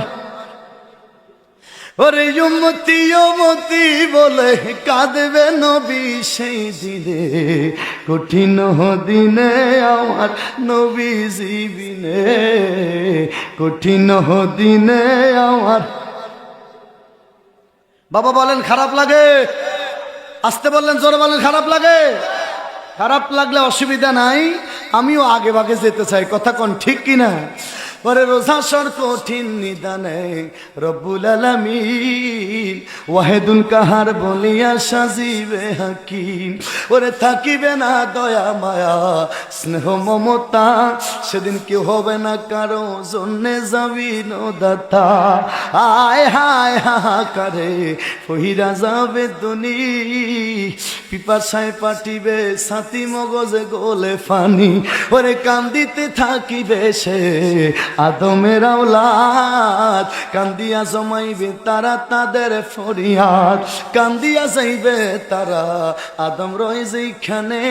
ওরে উম্মতি উম্মতি বলে কাঁদবে নবী সেই দিনে, কঠিন দিনে আমার নবী জীবিনে, কঠিন দিনে আমার। বাবা বলেন খারাপ লাগে? আসতে বললেন, জোরে বলেন খারাপ লাগে? খারাপ লাগলে অসুবিধা নাই, আমিও আগে ভাগে যেতে চাই, কথা কোন ঠিক কিনা? ওরে রোজা সর কঠিন নিদানে রব্বুল আলামিন ওয়াহিদুল কাহার বলিয়া সাজিবে হাকিম। ওরে থাকিবে না দয়া মায়া স্নেহ মমতা, সেদিন কেউ হবে না কারো জন্যে যাবি দাতা। আয় হায় হাহাকারে ফহিরা যাবে দুনি, পিপাসায় পাঠিবে ছাতি মগজে গোলে ফানি। ওরে কান্দিতে থাকিবে সে আদমের আওলাদ, কান্দিয়া জমাইবে তারা তাদের ফরিয়াদ, কান্দিয়া যাইবে তারা আদম রয় যেখানে,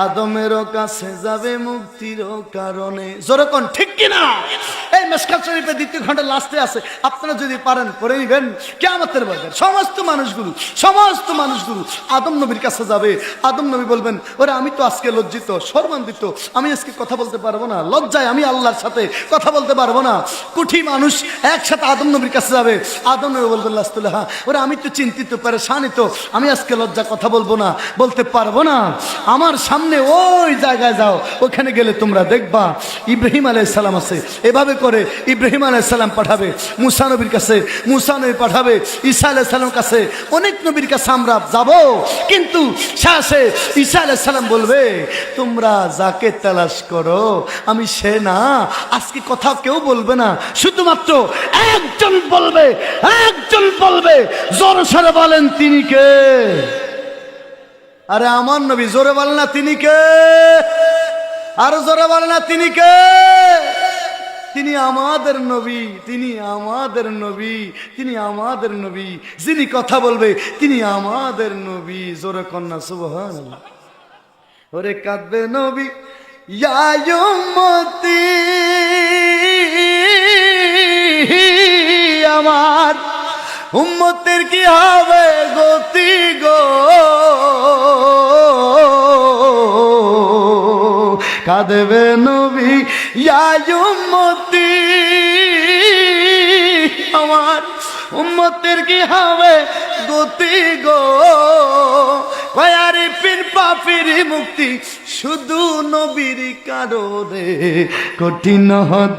আদমেরও কাছে যাবে মুক্তির কারণে। যেরকম ঠিক কিনা? এই মেশকাত শরীফের দ্বিতীয় খণ্ডে লাস্টে আছে, আপনারা যদি পারেন পড়ে নিবেন। কিয়ামতের বাজার সমস্ত মানুষগুলো আদম নবীর কাছে যাবে। আদম নবী বলবেন, ওরে আমি তো আজকে লজ্জিত শরমান্বিত, আমি আজকে কথা বলতে পারবো না, লজ্জায় আমি আল্লাহর সাথে কথা বলতে পারবো না। কোটি মানুষ একসাথে আদম নবীর কাছে যাবে। আদম নবী বলবেন, লাস্তুল্লাহ ওরে আমি তো চিন্তিত পেরেশানিত, আমি আজকে লজ্জা কথা বলবো না, বলতে পারবো না। আমার সামনে ওই জায়গায় যাও, ওখানে গেলে তোমরা দেখবা ইব্রাহিম আলাইহিস সালাম আছে। এভাবে করে ইব্রাহিম আলাইহিস সালাম পাঠাবে মুসা নবীর কাছে, মুসা নবী পাঠাবে ঈসা আলাইহিস সালামের কাছে, অনেক নবীর কাছে আমরা যাব। কিন্তু শেষে ঈসা আলাইহিস সালাম বলবে, তোমরা যাকে তালাশ করো আমি সে না। আজকে কথা কেউ বলবে না, শুধুমাত্র একজন বলবে, জোরে সরে বলেন তিনি কে? আরে আমার নবী, জোরে বলেন না তিনি কে? আরো জোরে বলেন না তিনি কে? তিনি আমাদের নবী, তিনি আমাদের নবী, তিনি আমাদের নবী। যিনি কথা বলবে তিনি আমাদের নবী। জোরে কন্যা সুবহানাল্লাহ। ওরে কাঁদবে নবী ইয়া উম্মতি আমার, উম্মতের কি হবে গতি গো, কাঁদবে নবী ইয়া উম্মতি আমার, উম্মতের কি হবে গতি গো। কয়ারি পীর পাপির মুক্তি শুধু নবীর কারণে, কঠিন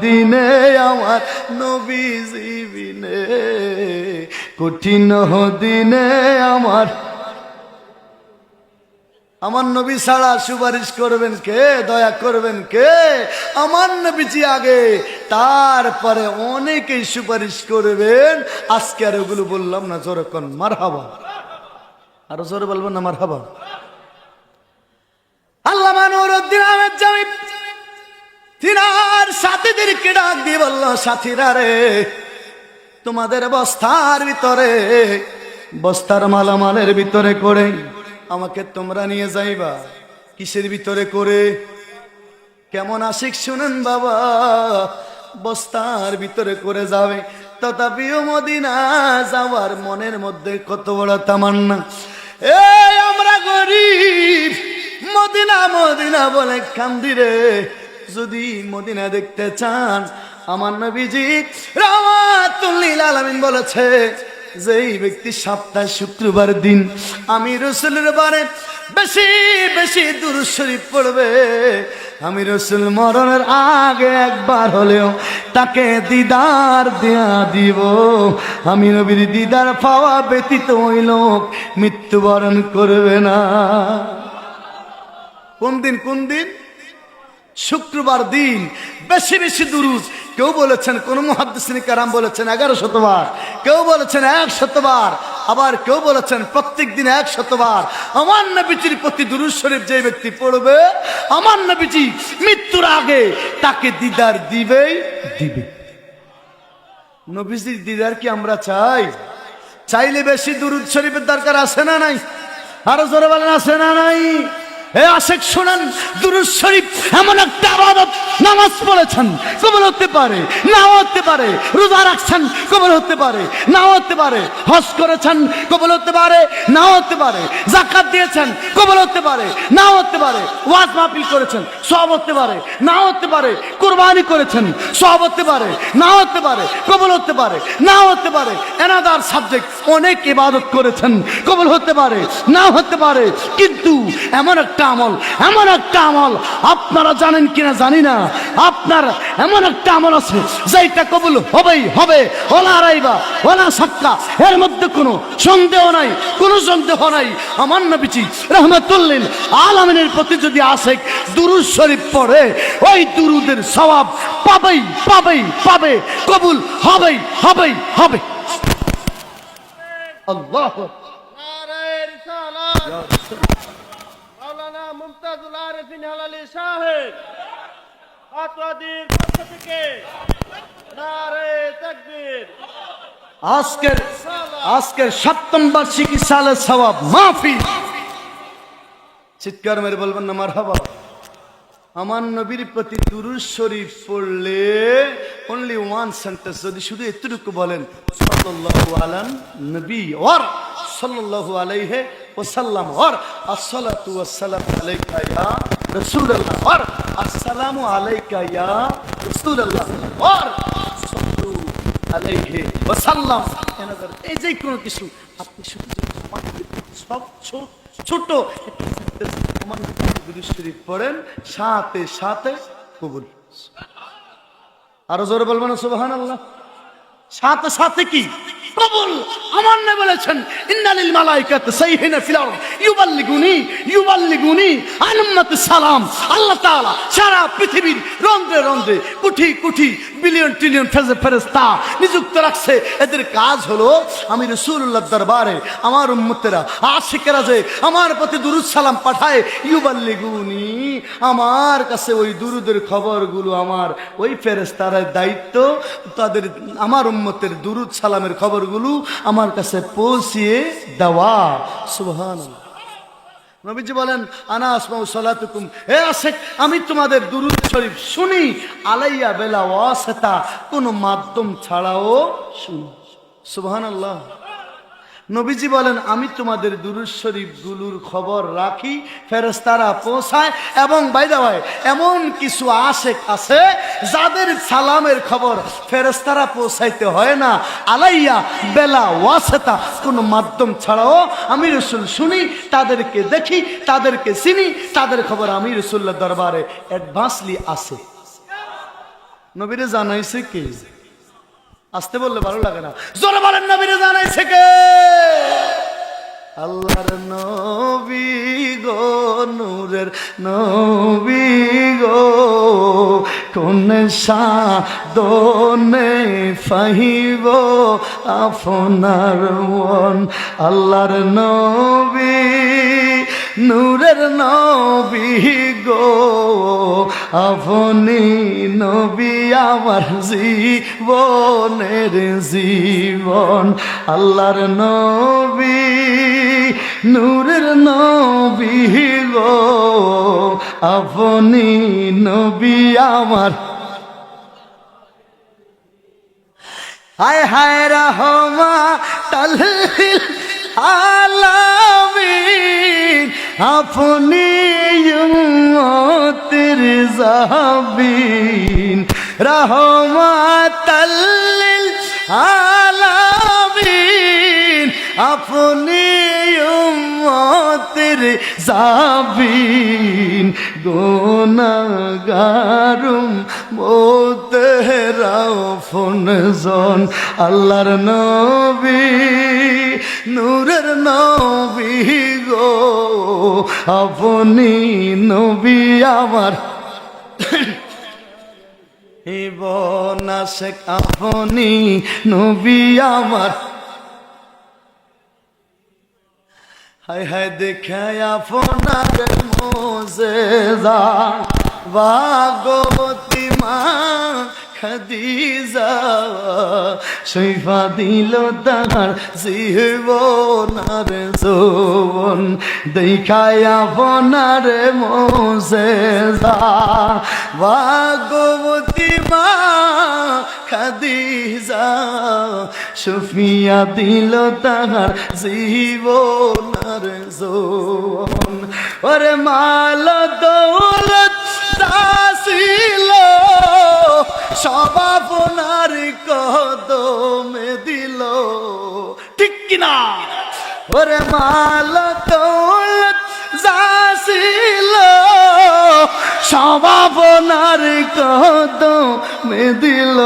দিনে আমার নবী জীবিনে, কঠিন দিনে আমার নবী ছাড়া সুপারিশ করবেন কে? দয়া করবেন কে? আমার নবীজি আগে, তারপরে অনেকেই সুপারিশ করবেন। আজকে আর ওগুলো বললাম না, জোরে কোন মারহাবা। আরো জোরে বলবেন না মারহাবা। আল্লামা নুরউদ্দিন আহমেদ জামি তিনার সাথীদেরকে ডাক দিয়ে বলল, সাথীরা রে, তোমাদের বস্তার মালামালের ভিতরে করে আমাকে তোমরা নিয়ে যাইবা। কিসের ভিতরে করে? কেমন আশিক শুনেন বাবা, বস্তার ভিতরে করে যাবে। তথাপিও মদিনা যাওয়ার মনের মধ্যে কত বড় তামান্না। এই আমরা গরিব, মদিনা মদিনা বলে কান্দি রে। যদি মদিনা দেখতে চান, আমার নবীজি রাহমাতুল লিল আলামিন বলেছে, যেই ব্যক্তি সপ্তাহে শুক্রবার দিন আমি রাসূলের বারে বেশি বেশি দুরূদ শরীফ পড়বে, আমি রাসূল মরণের আগে একবার হলেও তাকে দিদার দেয়া দিব। আমি নবীর দিদার পাওয়া ব্যতীত ওই লোক মৃত্যুবরণ করবে না। কোন দিন? শুক্রবার দিন বেশি বেশি দুরূদ। কেউ বলেছেন, কোন মুহাদ্দিসিন কেরাম বলেছেন 1100 বার, কেউ বলেছেন 100 বার, আবার কেউ বলেছেন প্রত্যেক দিন 100 বার। আমার নবীজির প্রতি দুরূদ শরীফ যে ব্যক্তি পড়বে, আমার নবীজি মৃত্যুর আগে তাকে দিদার দিবে। নবীজির দিদার কি আমরা চাই? চাইলে বেশি দুরূদ শরীফের দরকার আছে না নাই? আরো জোরে বলেন আছে না নাই? এ আশিক শুনেন, দুরূদ শরীফ এমন একটা ইবাদত, নামাজ পড়েছেন কবুল হতে পারে, নাও হতে পারে। রোজা রাখছেন কবুল হতে পারে, নাও হতে পারে। হজ করেছেন কবুল হতে পারে, নাও হতে পারে। যাকাত দিয়েছেন কবুল হতে পারে, নাও হতে পারে। ওয়াজ মাহফিল করেছেন সওয়াব হতে পারে, নাও হতে পারে। কুরবানি করেছেন সওয়াব হতে পারে, নাও হতে পারে। কবুল হতে পারে, নাও হতে পারে। এনাদার সাবজেক্ট অনেক ইবাদত করেছেন, কবুল হতে পারে, নাও হতে পারে। কিন্তু এমন একটা আমল, এমন একটা আমল আপনারা জানেন কিনা জানি না, আপনার এমন একটা আমল আছে যেটা কবুল হবেই হবে, ওলা রাইবা ওলা সাক্কা, এর মধ্যে কোনো সন্দেহ নাই, কোনো সন্দেহ নাই। আমার নবীজি রাহমাতুল্লিল আলামিনের প্রতি যদি আশিক দুরূদ শরীফ পড়ে, ওই দুরূদের সওয়াব পাবেই পাবেই পাবে, কবুল হবেই হবেই হবে। আল্লাহু নারে রিসালাত মাওলানা মুমতাজুল আরেফিন হালালি সাহেব ফাতোয়াদির পক্ষ থেকে নারে তাকবীর। আজকের সপ্তম বার্ষিকী সালের সওয়াব মাহফিল। চিৎকার মেরে বলবেন না মারহাবা। আমার নবীর প্রতি দুরূদ শরীফ পড়লে অনলি ওয়ান সেন্টেন্স যদি শুধু এতটুকু বলেন, সাল্লাল্লাহু আলান নবী ওয়ার সাল্লাল্লাহু আলাইহি ওয়াসাল্লাম ওয়ার আসসালাতু ওয়াসসালামু আলাইকা ইয়া রাসূলুল্লাহ ওয়ার আসসালামু আলাইকা ইয়া রাসূলুল্লাহ ওয়ার সাল্লু আলাইহি ওয়াসাল্লাম। এই যে কোনো কিছু আপনি শুধু সব ছোট আমার দুরূদ শরীফ পড়েন, সাথে সাথে কবুল। আরো জোরে বলবেন সুবহানাল্লাহ। সাথে সাথে কি কবুল। আমার নবী বলেছেন, ইন্নালিল মালাইকাতি সাইহিনা ফিল আরদ ইউবাল্লিগুনি আন উম্মতি সালাম। আল্লাহ তাআলা সারা পৃথিবীর রন্ধ্রে রন্ধ্রে কোটি কোটি বিলিয়ন ট্রিলিয়ন ফেরেশতা নিযুক্ত রাখছে। এদের কাজ হলো আমি রাসূলুল্লাহর দরবারে আমার উম্মতেরা আশিকেরা যে আমার প্রতি দুরূদ সালাম পাঠায়, ইউবাল্লিগুনি, আমার কাছে ওই দুরূদের খবরগুলো আমার ওই ফেরেশতাদের দায়িত্ব, তাদের আমার উম্মতের দুরূদ সালামের খবরগুলো আমার কাছে পৌঁছিয়ে দেওয়া। সুবহানাল্লাহ। নবীজি বলেন, আনা আসমাউ সালাতুকুম, হে আশিক আমি তোমাদের দুরূদ শরীফ শুনি, আলাইয়া বেলা ওয়াসিতা, কোন মাধ্যম ছাড়াও শুনি। সুবহানাল্লাহ। নবীজি বলেন, আমি তোমাদের দুরূদ শরীফ গুলোর খবর রাখি, ফেরেশতারা পৌঁছায়। এবং বাই দ্য ওয়ে এমন কিছু আশিক আছে যাদের সালামের খবর ফেরেশতারা পৌঁছাইতে হয় না, আলাইয়া বেলা ওয়াসিতা, কোনো মাধ্যম ছাড়াও আমি রাসূল শুনি, তাদেরকে দেখি, তাদেরকে চিনি, তাদের খবর আমি রাসূলুল্লাহর দরবারে অ্যাডভান্সলি আসে। নবীরে জানাইছে কে? আসতে বললে ভালো লাগে না, জোরে বলেন নবীরে জানাইছে কে? আল্লাহর নবী গো, নূরের নবী গো, কোন সাদনে ফাহিব আপনার মন। আল্লাহর নবী নূরের নবী গো, আপনি নবী আমার জীবনের জীবন। আল্লাহর নবী নূরের নবী গো, আপনি নবী আমার। হায় হায় রাহমাতাল লিল আলামিন, আপনি উম্মতের জাবিন। রাহমাতাল লিল আলামিন, আপনি উম্মতের জাবিন। গুনাহগারুম মোতেরাও ফনজন। আল্লাহর নবী নূরের নবী গো, আপনি নবী আমার। ইবনা শেখ আপনি নবী আমার। হায় হায় দেখায় আপনার মোজেজা, ভাগবতী মা খাদিজা শৈফা দিল তাহার জীবনার যৌবন দেখায় আপনার মোজেজা ভাগবতী মা খাদিজা সুফিয়া দিল তাহার জীবনার যৌবন ওরে মাল দৌলত দাসিল সব আপনার কদমে দিল ঠিক কিনা ওরে মাল দৌলত দাসিল সব আপনার কদমে দিল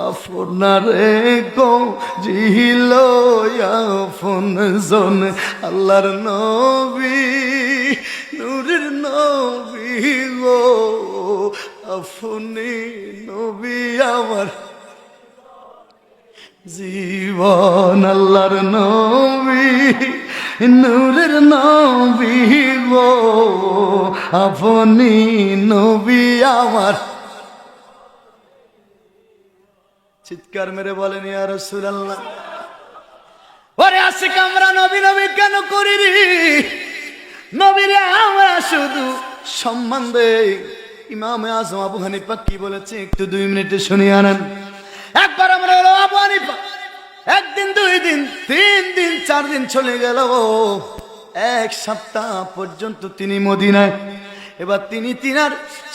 আপনারে গো জিল আপন জন আল্লাহর নবী নূরের নবী গো আপনি নবী আমার জীবন আল্লাহর নবী নূরের নবী গো আপনি নবী আমার চিৎকার মেরে বলেন ইয়া রাসূলুল্লাহ ওরে আশিক আমরা নবী নবী কেন করি রে নবীরে আমরা শুধু সম্মান দেই ইমাম আজম আবু হানিফা কি বলেছে একটু 2 মিনিটে শুনিয়ে আনেন একবার আমরা হলো আবু হানিফা একদিন 2 দিন 3 দিন 4 দিন চলে গেল 1 সপ্তাহ পর্যন্ত তিনি মদিনায় এবার তিনি তিনার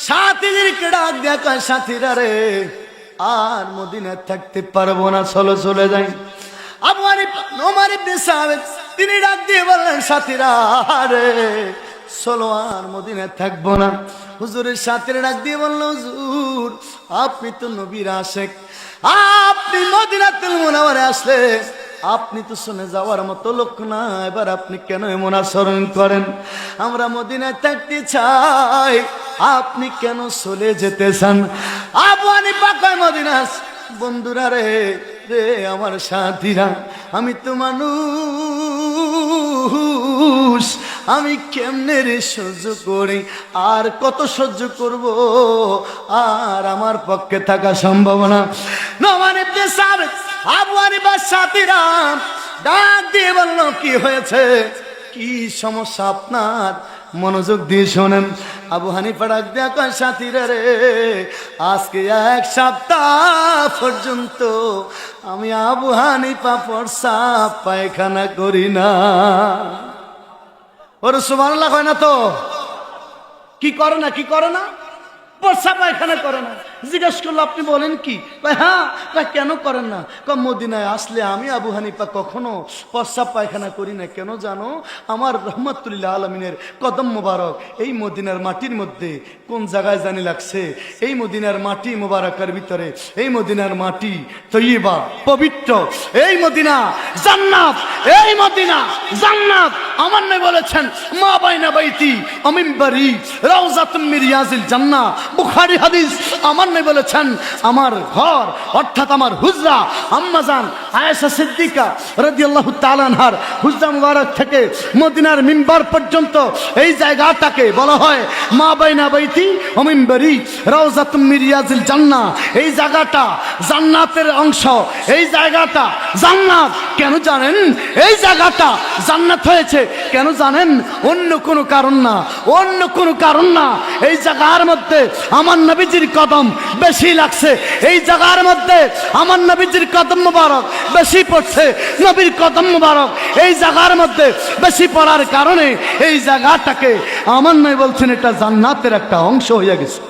সাথীদেরকে ডাক দেখা সাথীরা রে আর মদিনায় থাকতে পারবো না চলো চলে যাই আবু হানিফা ওমর ইবনে সাবেত তিনি ডাক দিয়ে বললেন সাথীরা আরে চলো আর মদিনায় থাকবো না হুজুরের সাথীরা ডাক দিয়ে বলল হুজুর আপনি তো নবীর আশিক আপনি মদিনাতুল মুনাওয়ারায় আসলে আপনি তো শুনে যাওয়ার মতো লোক না এবার আপনি কেন এমন আচরণ করেন আমরা মদিনায় থাকতে চাই আপনি কেন চলে যেতে চান আবু হানিফা কয় মদিনা বন্ধুরা রে রে আমার সাথীরা আমি তো মানুষ আমি কেমনে রে সহ্য করি আর কত সহ্য করব আর আমার পক্ষে থাকা সম্ভব না নোমান ইবনে সাবিত আবু হানিফার সাথীরা ডাক দিয়ে বলল কি হয়েছে কি সমস্যা আপনার মনোযোগ দিয়ে শোনেন আবু হানিফা ডাক দিয়া কয় সাথীরা রে আজকে 1 সপ্তাহ পর্যন্ত আমি আবু হানিফা প্রস্রাব পায়খানা করি না ওর সুবহানাল্লাহ হয় না তো কি করে না প্রস্রাব পায়খানা করে না জিজ্ঞেস করলো আপনি বলেন কি হ্যাঁ কেন করেন না মদিনায় আসলে আমি আবু হানিফা কখনো প্রস্রাব পায়খানা করি না কেন জানো আমার রহমাতুল্লিল আলামিনের কদম মোবারক এই মদিনার মাটির মধ্যে কোন জায়গায় জানি লাগছে এই মদিনার মাটি মোবারকের ভিতরে এই মদিনার মাটি তৈয়বা পবিত্র এই মদিনা জান্নাত এই মদিনা জান্নাত আমার নবী বলেছেন মা বাইনা বাইতি ওয়া মিনবারি রাউযাতুম মিন রিয়াজিল জান্নাহ বুখারী হাদিস আমার নবী বলেছেন আমার ঘর অর্থাৎ আমার হুজরা আম্মাজান আয়েশা সিদ্দিকা রাদিয়াল্লাহু তাআলা আনহার হুজরা মুবারক থেকে মদিনার মিম্বার পর্যন্ত এই জায়গাটাকে বলা হয় মা বাইনা বাইতি ওয়া মিনবারি রাউযাতুম মিন রিয়াজিল জান্নাহ এই জায়গাটা জান্নাতের অংশ এই জায়গাটা জান্নাত কেন জানেন এই জায়গাটা জান্নাত হয়েছে কেন জানেন অন্য কোনো কারণ না এই জায়গার মধ্যে আমার নবীজির কদম বেশি লাগছে এই জায়গার মধ্যে আমার নবীজির কদম মোবারক বেশি পড়ছে নবীর কদম মোবারক এই জায়গার মধ্যে বেশি পড়ার কারণে এই জায়গাটাকে আমার নবী বলছেন এটা জান্নাতের একটা অংশ হয়ে গেছে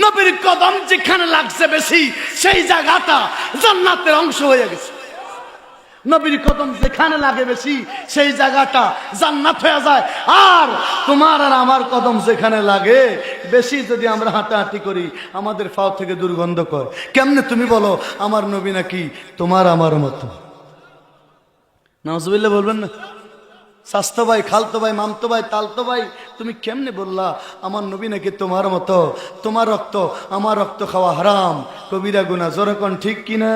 নবীর কদম যেখানে লাগছে বেশি সেই জায়গাটা জান্নাতের অংশ হয়ে গেছে নবীর কদম যেখানে লাগে বেশি সেই জায়গাটা জান্নাত হয়ে যায় আর তোমার আর আমার কদম যেখানে লাগে বেশি যদি আমরা হাঁটাহাঁটি করি আমাদের পাও থেকে দুর্গন্ধ করে কেমনে তুমি বলো আমার নবী নাকি তোমার আমার মতো নাউজুবিল্লাহ বলবেন না স্বাস্থ্য ভাই খালতো ভাই মামতো ভাই তালতো ভাই তুমি কেমনে বললা আমার নবী নাকি তোমার মতো, তোমার রক্ত আমার রক্ত খাওয়া হারাম, কবিরা গুনাহ, জোরে কোন ঠিক কিনা?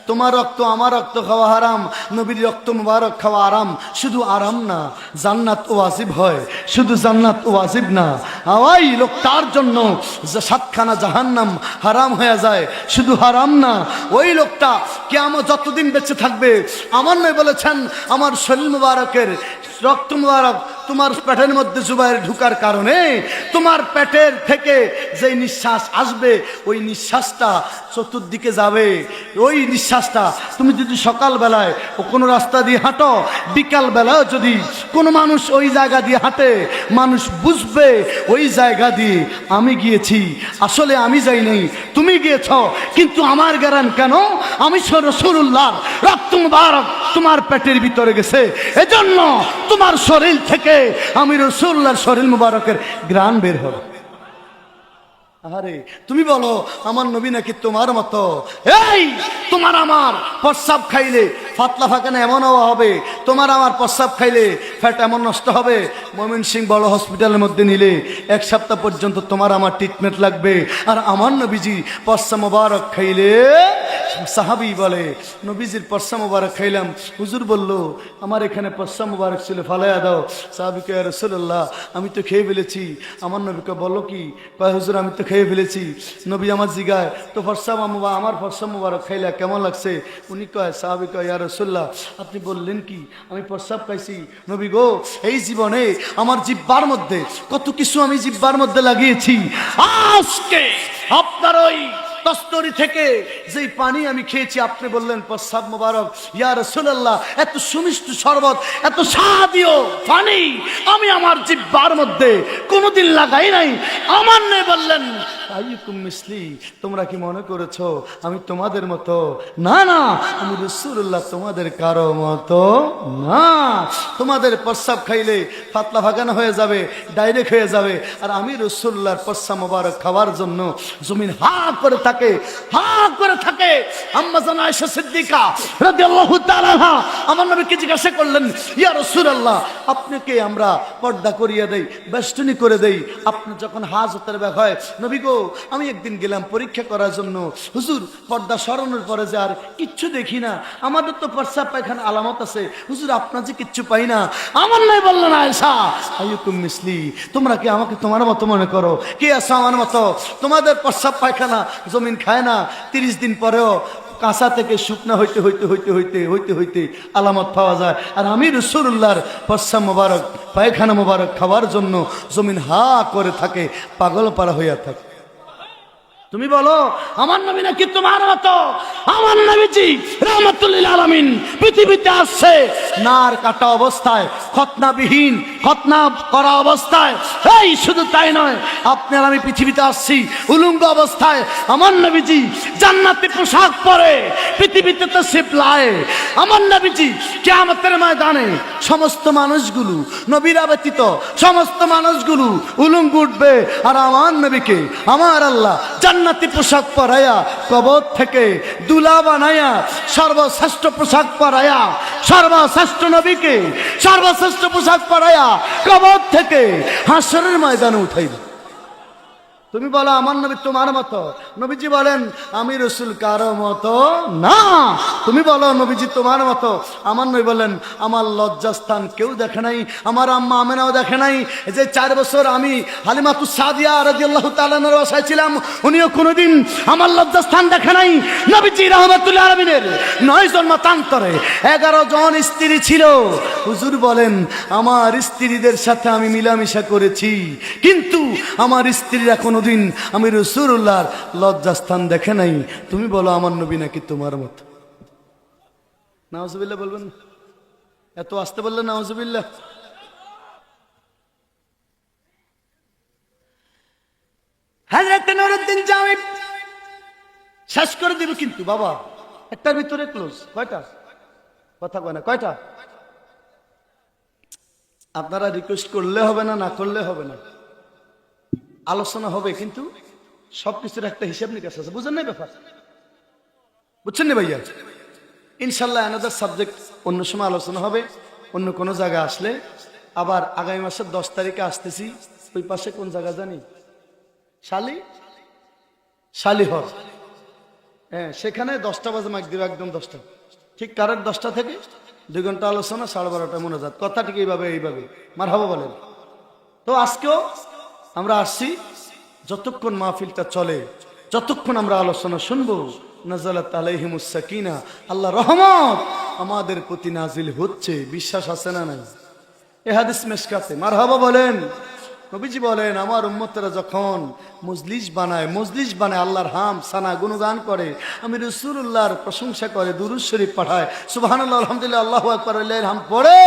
তোমার রক্ত আমার রক্ত খাওয়া হারাম, নবীর রক্ত মুবারক খাওয়া আরাম। শুধু আরাম না, জান্নাত ওয়াজিব হয়, শুধু জান্নাত ওয়াজিব না, ওই লোকটার জন্য যে 7খানা জাহান্নাম হারাম হয়ে যায়। শুধু হারাম না, ওই লোকটা কিয়ামত যতদিন বেঁচে থাকবে, আমার নবী বলেছেন আমার শরীর মুবারকের রক্ত মুবারক তোমার পেটের মধ্যে জুবাইর ঢুকার কারণে তোমার পেটের থেকে যে নিঃশ্বাস আসবে, ওই নিঃশ্বাসটা চতুর্দিকে যাবে। ওই নিঃশ্বাসটা তুমি যদি সকালবেলায় ও কোনো রাস্তা দিয়ে হাঁটো, বিকাল বেলাও যদি কোনো মানুষ ওই জায়গা দিয়ে হাঁটে, মানুষ বুঝবে ওই জায়গা দিয়ে আমি গিয়েছি। আসলে আমি যাই নাই, তুমি গিয়েছ, কিন্তু আমার জ্ঞান কেন? আমি রাসূলুল্লাহ রক্ত মুবারক তোমার পেটের ভিতরে গেছে, এজন্য তোমার শরীর থেকে আমি রাসূলুল্লাহর শরীর মুবারকের ঘ্রাণ বের হবে। আরে তুমি বলো আমার নবী নাকি তোমার মতো? এই তোমার আমার প্রস্রাব খাইলে পাতলা ফাঁকানা এমন হওয়া হবে, তোমার আমার প্রস্রাব খাইলে ফ্যাট এমন নষ্ট হবে, ময়মনসিংহ বড় হসপিটালের মধ্যে নিলে 1 সপ্তাহ পর্যন্ত তোমার আমার ট্রিটমেন্ট লাগবে। আর আমার নবীজি প্রস্রাব মোবারক খাইলে, সাহাবী বলে নবীজির প্রস্রাব মোবারক খাইলাম, হুজুর বলল আমার এখানে প্রস্রাব মোবারক ছিল, ফালাইয়া দাও। সাহাবীকে ইয়া রাসূলুল্লাহ আমি তো খেয়ে ফেলেছি। আমার নবীকে বললো কি? কয় হুজুর আমি তো খেয়ে ফেলেছি। নবী আমার জিগায় তো প্রস্রাব আমার প্রস্রাব মোবারক খাইলা কেমন লাগছে? উনি কয়, সাহাবী কয় ইয়া রাসূলুল্লাহ আপনি বললেন কি আমি প্রস্রাব খাইছি? নবী গো এই জীবনে আমার জিহ্বার মধ্যে কত কিছু আমি জিহ্বার মধ্যে লাগিয়েছি, আজকে আপনার ওই তস্তরি থেকে যেই পানি আমি খেয়েছি আপনি বললেন প্রস্রাব মোবারক। ইয়া রাসূলুল্লাহ এত সুমিষ্ট শরবত, এত স্বাদীয় পানি আমি আমার জিহ্বার মধ্যে কোনোদিন লাগাই নাই। আমার নবী বললেন আইয়ুকুম মিসলি, তোমরা কি মনে করেছো আমি তোমাদের মতো? না না, আমি রাসূলুল্লাহ তোমাদের কারো মতো না। তোমাদের প্রস্রাব খাইলে পাতলা ভাগানো হয়ে যাবে, ডাইরেক্ট হয়ে যাবে, আর আমি রাসূলুল্লাহর প্রস্রাব মোবারক খাওয়ার জন্য জমিন হা করে থাকে, হা করে থাকে। আম্মা জান আয়েশা সিদ্দিকা রাদিয়াল্লাহু তাআলা আনহা আমার নবীকে জিজ্ঞাসা করলেন, ইয়া রাসূলুল্লাহ আপনাকে আমরা পর্দা করিয়ে দেই, বেষ্টনী করে দেই, আপনি যখন হাজতের ব্যাগ হয়। নবী গো আমি একদিন গেলাম পরীক্ষা করার জন্য, হুজুর পর্দা সরানোর পরে যে আর কিচ্ছু দেখি না, আমাদের তো প্রস্রাব পায়খানা আলামত আছে, হুজুর আপনার যে কিচ্ছু পাই না। আমার নবী বললেন আয়েশা আইয়ুকুম মিসলি, তোমরা কি আমাকে তোমার মতো মনে করো? কে আছো আমার মতো? তোমাদের প্রস্রাব পায়খানা জমিন খায় না, 30 দিন পরেও কাঁচা থেকে শুকনা হইতে হইতে হইতে হইতে হইতে হইতে আলামত পাওয়া যায়। আর আমি রাসূলুল্লাহর প্রস্রাব মোবারক পায়খানা মোবারক খাওয়ার জন্য জমিন হা করে থাকে, পাগল পারা হইয়া থাকে। তুমি বলো আমার নবী নাকি তোমার মতো? আমার নবীজি রাহমাতুল লিল আলামিন পৃথিবীতে আসছে নার কাটা অবস্থায়, খতনাবিহীন, খতনা করা অবস্থায়। এই শুধু তাই নয়, আপনার আমি পৃথিবীতে আসছি উলঙ্গ অবস্থায়। আমার নবীজি জান্নাতি পোশাক পরে পৃথিবীতে তো শিপলায়। আমার নবীজি কিয়ামতের ময়দানে সমস্ত মানুষগুলো, নবীরা ব্যতীত সমস্ত মানুষগুলো উলঙ্গ উঠবে, আর আমার নবীকে আমার আল্লাহ জান্নাতি পোশাক পরাইয়া কবর থেকে দুলা বানাইয়া সর্বশ্রেষ্ঠ পোশাক পরাইয়া, সর্বশ্রেষ্ঠ নবীকে সর্বশ্রেষ্ঠ পোশাক পরাইয়া কবর থেকে হাসরের ময়দানে উঠাইবে। তুমি বলো আমার নবী তোমার মতো? নবীজি বলেন আমি রাসূল কারো মতো না। তুমি বলো নবীজি তোমার মতো? আমার নবী বলেন আমার লজ্জাস্থান কেউ দেখে নাই, আমার আম্মা আমেনাও দেখে নাই। যে 4 বছর আমি হালিমাতুস সাদিয়া রাদিয়াল্লাহু তাআলা আনহার বাসায় ছিলাম, উনিও কোনোদিন আমার লজ্জাস্থান দেখে নাই। নবীজি রাহমাতুল আলামিনের 9 জন্মান্তরে 11 জন স্ত্রী ছিল। হুজুর বলেন আমার স্ত্রীদের সাথে আমি মিলামিশা করেছি, কিন্তু আমার স্ত্রীরা কোনোদিন আমি রাসূলুল্লাহর লজ্জাস্থান দেখে নাই। তুমি বলো আমার নবী নাকি তোমার মতো? নাউজুবিল্লাহ বলবেন না? এত আসতে বললেন নাউজুবিল্লাহ। হযরত নুরউদ্দিন জামি শেষ করে দিব কিন্তু বাবা, একটার ভিতরে ক্লোজ। কয়টা কথা কয় না? কয়টা? আপনারা রিকোয়েস্ট করলে হবে না, না করলে হবে না, আলোচনা হবে, কিন্তু সবকিছুর একটা হিসাব নিকাশ আছে। বুঝেন না ব্যাপার? বুঝছেন না ভাইয়া? ইনশাল্লাহ অ্যানাদার সাবজেক্ট অন্য সময় আলোচনা হবে, অন্য কোনো জায়গায় আসলে আবার আগামী মাসের 10 তারিখে আসতেছি, ওই পাশে কোন জায়গা জানি, শালিহর, হ্যাঁ সেখানে 10টা বাজে মাইক দিব, একদম 10টা, ঠিক কারেক্ট 10টা থেকে 2 ঘন্টা আলোচনা, 12:30 মোনাজাত, কথা ঠিক এইভাবে মারহাবা বলেন। তো আজকেও আমরা আসছি, যতক্ষণ মাহফিলটা চলে, যতক্ষণ আমরা আলোচনা শুনবো, নাজালাত আলাইহিমুস সাকিনা, আল্লাহ রহমত আমাদের প্রতি নাজিল হচ্ছে, বিশ্বাস আছে না নাই? এ হাদিস মেশকাতে, মারহাবা বলেন। নবীজি বলেন, আমার উম্মতরা যখন মজলিস বানায় আল্লাহর হাম সানা গুণগান করে, আমি রাসূলুল্লাহর প্রশংসা করে, দুরূদ শরীফ পাঠায়, সুবহানাল্লাহ আলহামদুলিল্লাহ আল্লাহু আকবার লিল্লাহিল হামদ পড়ে,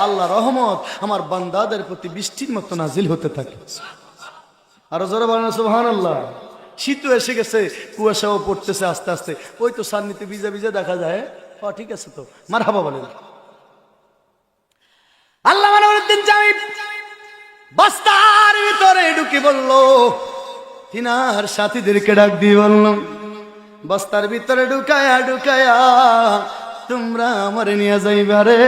আল্লাহ রহমত আমার বান্দাদের প্রতি বৃষ্টির মতো নাজিল হতে থাকে। আরো জোরে বলেন সুবহানাল্লাহ। শীতও এসে গেছে, কুয়াশাও পড়তেছে আস্তে আস্তে, ওই তো সান্নিতে ভিজা ভিজা দেখা যায়, ঠিক আছে তো, মারহাবা বলেন। আল্লাহ মানউদ্দিন জামি বস্তার ভিতরে ঢুকে বলল, তিনার সাথীদেরকে ডাক দিয়ে বলল, বস্তার ভিতরে ঢুকায়া তোমরা আমারে নিয়ে যাইবা রে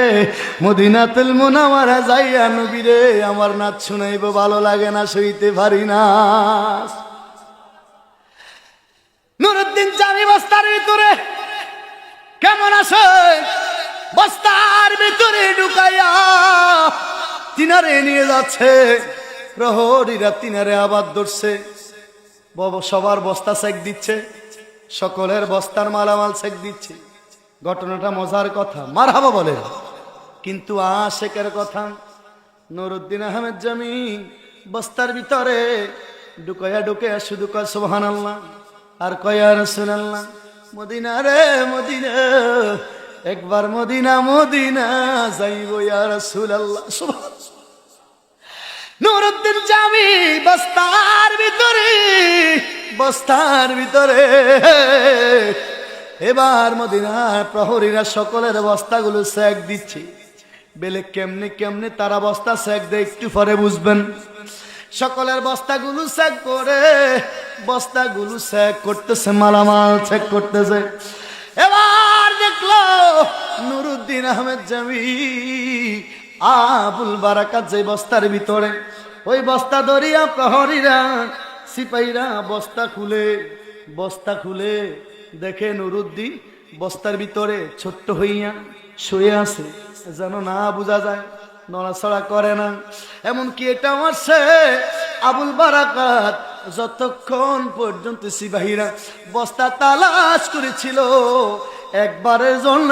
মদিনাতুল মুনাওয়ারা যাইয়া, নবী রে আমার নাচ শুনাইব, ভালো লাগে না, সইতে পারি না। নুরুদ্দিন জামি বস্তার ভিতরে কেমন আছে, বস্তার ভিতরে ঢুকাইয়া তিনারে নিয়ে যাচ্ছে, প্রহরীরা তিনারে আবার ধরছে, সবার বস্তা চেক দিচ্ছে, সকলের বস্তার মালামাল চেক দিচ্ছে। ঘটনাটা মজার কথা, মারহাবা বলে, কিন্তু আশেকের কথা। নুরুদ্দিন আহমেদ জামি বস্তার ভিতরে ঢুকাইয়া শুধু কয় সুবহানাল্লাহ, আর কয় ইয়া রাসূলুল্লাহ, মদিনা রে মদিনা, একবার মদিনা যাইব ইয়া রাসূলুল্লাহ। সুবহানাল্লাহ। নুরুদ্দিন জামি বস্তার ভিতরে এবার মদিনার প্রহরীরা সকলের বস্তাগুলো চেক দিচ্ছে। বেলে কেমনে তারা বস্তা চেক দেয় একটু পরে বুঝবেন। সকলের বস্তাগুলো চেক করতেছে, মালামাল চেক করতেছে। এবার দেখলো নুরুদ্দিন আহমেদ জামি আবুল বারাকাত যে বস্তার ভিতরে, ওই বস্তা ধরিয়া প্রহরীরা সিপাহীরা বস্তা খুলে দেখে নুরুদ্দিন বস্তার ভিতরে ছোট্ট হইয়া শুয়ে আছে, যেন না বোঝা যায়, নড়াচড়া করে না। এমনকি এটা মারছে আবুল বারাকাত যতক্ষণ পর্যন্ত সিপাহীরা বস্তা তালাশ করেছিল, একবারের জন্য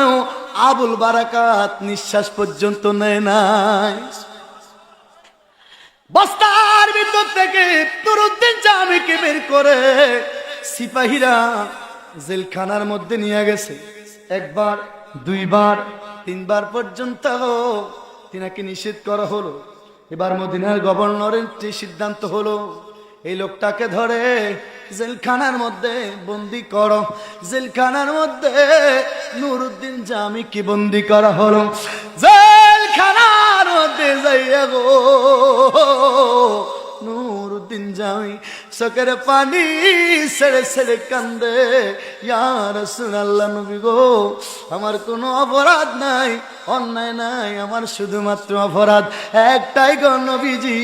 আবুল বারাকাত নিঃশ্বাস পর্যন্ত নেয় নাই। বস্তার ভিতর থেকে নুরুদ্দিন জামিকে বের করে সিপাহীরা জেলখানার মধ্যে নিয়ে গেছে। একবার, দুইবার, তিনবার পর্যন্ত তিনাকে নিষেধ করা হলো। এবার মদিনার গভর্নরের সিদ্ধান্ত হলো, এই লোকটাকে ধরে জেলখানার মধ্যে বন্দি করো। জেলখানার মধ্যে নুরুদ্দিন জামিকে বন্দি করা হলো। জেলখানার মধ্যে যাইয়া গো নুরুদ্দিন জামি চোখের পানি ছেড়ে কান্দে, ইয়া রাসূলুল্লাহ, নবী গো আমার কোনো অপরাধ নাই, অন্যায় নাই, আমার শুধুমাত্র অপরাধ একটাই গো নবীজি।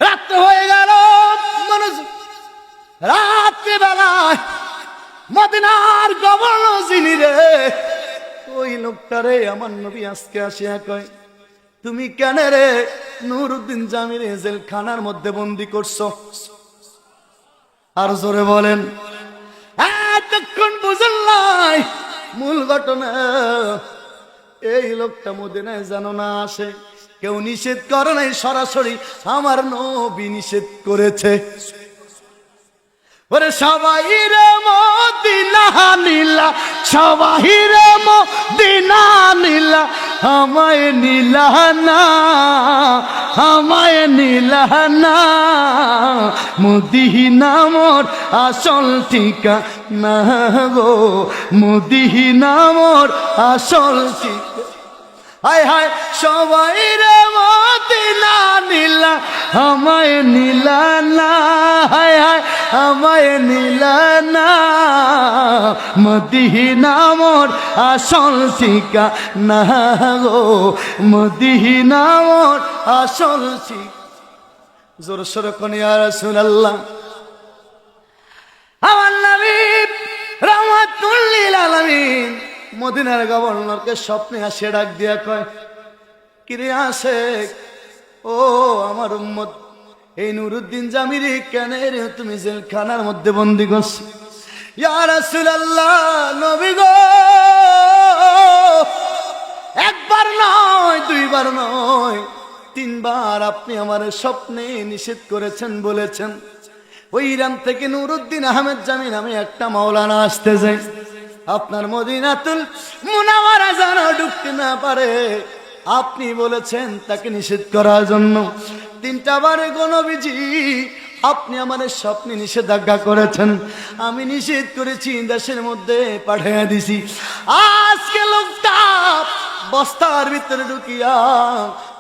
রাত্র হয়ে গেল, রাত্রিবেলায় মদিনার গভর্নর যিনি রে, ওই লোকটারে আমার নবী আজকে আসিয়া কয়, তুমি কেন রে নুরুদ্দিন জামির জেলখানার মধ্যে বন্দি করছো? আর জোরে বলেন। এতক্ষণ বুঝল নাই মূল ঘটনা, এই লোকটা মদিনায় যেন না আসে, কেউ নিষেধ করে নাই, সরাসরি আমার নবী নিষেধ করেছে। ওরে সবাই রে মদিনা নিলা, সবাই রে মদিনা নিলা, আমায় নিলা না, আমায় নিলা না, মদিনা মোর আসল ঠিকানা গো, মদিনা মোর আসল ঠিকানা। হায় হায় সবাই রে মদিনা নিলা, আমায় নিলা না, হায় হায় আমায় নিলা না মদিনা মোর আসল ঠিকানা গো মদিনা মোর আসল ঠিকানা জোর সোরে কোন ইয়া রাসূলুল্লাহ আমার নবী রাহমাতুল লিল আলামিন মদিনার গভর্নরকে স্বপ্নে আসে ডাক দিয়া কয় কিরে আশেক ও আমার উম্মত এই নুরুদ্দিন জামিরি কেন রে তুমি জেলখানার মধ্যে বন্দী করছো ইয়া রাসূলুল্লাহ নবী গো একবার নয় দুইবার নয় তিনবার আপনি আমার স্বপ্নে নিষেধ করেছেন বলেছেন ওই ইরান থেকে নুরুদ্দিন আহমেদ জামি নামে একটা মাওলানা আসতে যায় আপনার মদিনাতুল মুনাওয়ারা যেন ঢুকতে না পারে আপনি বলেছেন তাকে নিষেধ করার জন্য তিনটা বারে গো নবীজি আপনি আমার স্বপ্নে নিষেধাজ্ঞা করেছেন আমি নিষেধ করেছি দেশের মধ্যে পাঠিয়ে দিছি আজকে লোকটা বস্তার ভিতরে ঢুকিয়া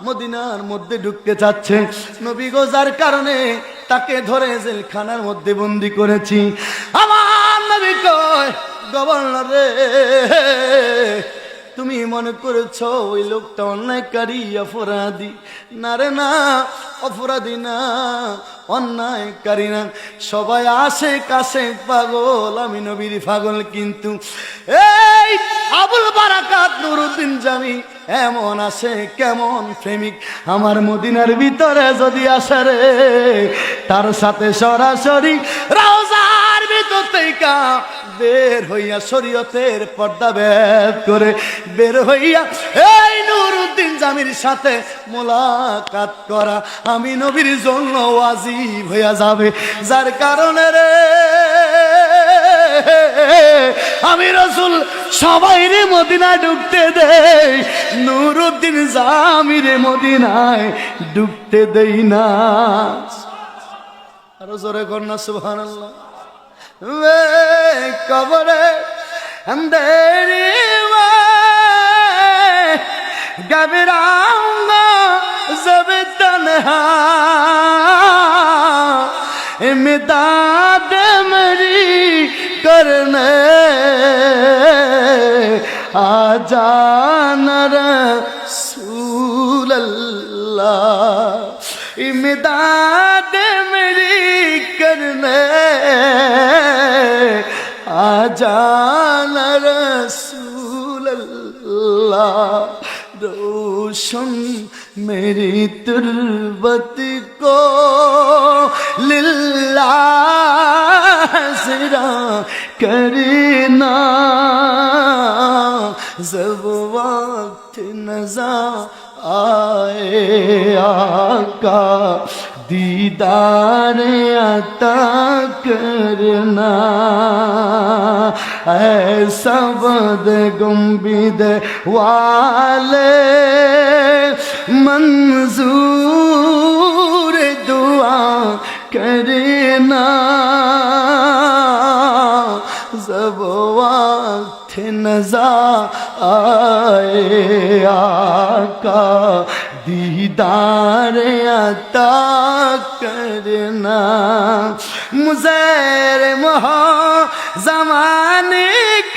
মদিনার মধ্যে ঢুকতে চাচ্ছে নবী গো যার কারণে তাকে ধরে জেলখানার মধ্যে বন্দী করেছি আমার নবী কয় গভর্নর রে তুমি মনে করেছ ওই লোকটা অন্যায়কারী অপরাধী না রে না অপরাধী না অন্যায়কারী না সবাই আসে কাছে পাগল আমি নবীর পাগল কিন্তু এই আবুল বারাকাত নুরুদ্দিন জামি এমন আছে কেমন প্রেমিক আমার মদিনার ভিতরে যদি আসে রে তার সাথে সরাসরি রওজার ভিতর থেকে বের হইয়া শরীয়তের পর্দা ভেদ করে বের হইয়া এই নুরুদ্দিন জামির সাথে মোলাকাত করা আমি নবীর জন্য ওয়াজিব হইয়া যাবে যার কারণে রে আমি রাসূল সবাইরে মদিনায় ঢুকতে দেই নুরুদ্দিন জামিরে মদিনায় ঢুকতে দেই না আরো জোরে কন্যা সুবহানাল্লাহ वे कब्र अंधेरी में घबराऊंगा जब तन्हा इमदाद मेरी करने आ जाना रसूल अल्लाह इमदाद मेरी करने आ जाना रसूल अल्लाह रोशन मेरी तुर्बत को लिल्लाह सिरा करना जब वक्त नज़ा आए आका दीदार अता करना ऐसा बद गुम्बिद वाले मंजूर दुआ करना जब वक्त नज़ा आए आका दीदार अता करना मुज़ेर मोह ज़माने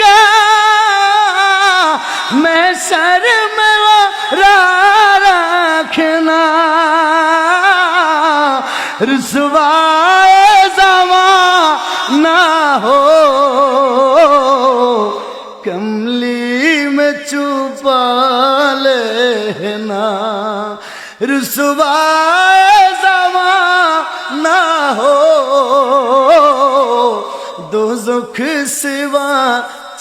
का मैं सर में रखना रुसवाए ज़माना हो कमली में छुपा लेना रुसवाए ज़माना हो दोज़ख सिवा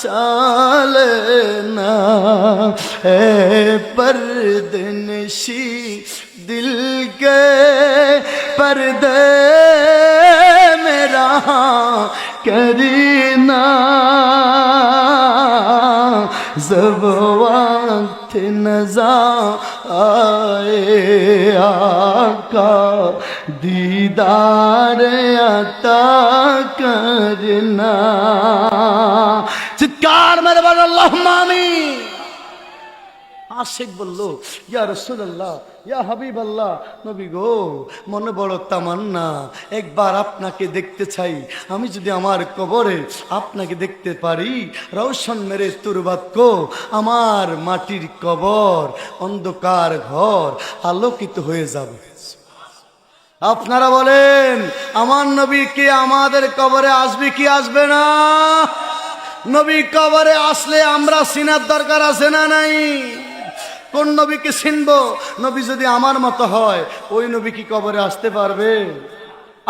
चालना ए पर्दनशी दिल के पर्दे मेरा करना जब वक्त नज़ा आए आका दीदार अता करना चित्कार मेरे बल अल्लाहुम्मा आमीन আশিক বলল, ইয়া রাসূলুল্লাহ, ইয়া হাবিবাল্লাহ, নবী গো, মনে বড় তামান্না, একবার আপনাকে দেখতে চাই। আমি যদি আমার কবরে আপনাকে দেখতে পারি, রওশন মেরে তুরবাত কো, আমার মাটির কবর, অন্ধকার ঘর আলোকিত হয়ে যাবে। আপনারা বলেন, আমার নবী কি আমাদের কবরে আসবে কি আসবে না? নবী কবরে আসলে আমরা চিনার দরকার আছে না নাই? কোন নবীকে চিনবো? নবী যদি আমার মতো হয়, ওই নবী কি কবরে আসতে পারবে?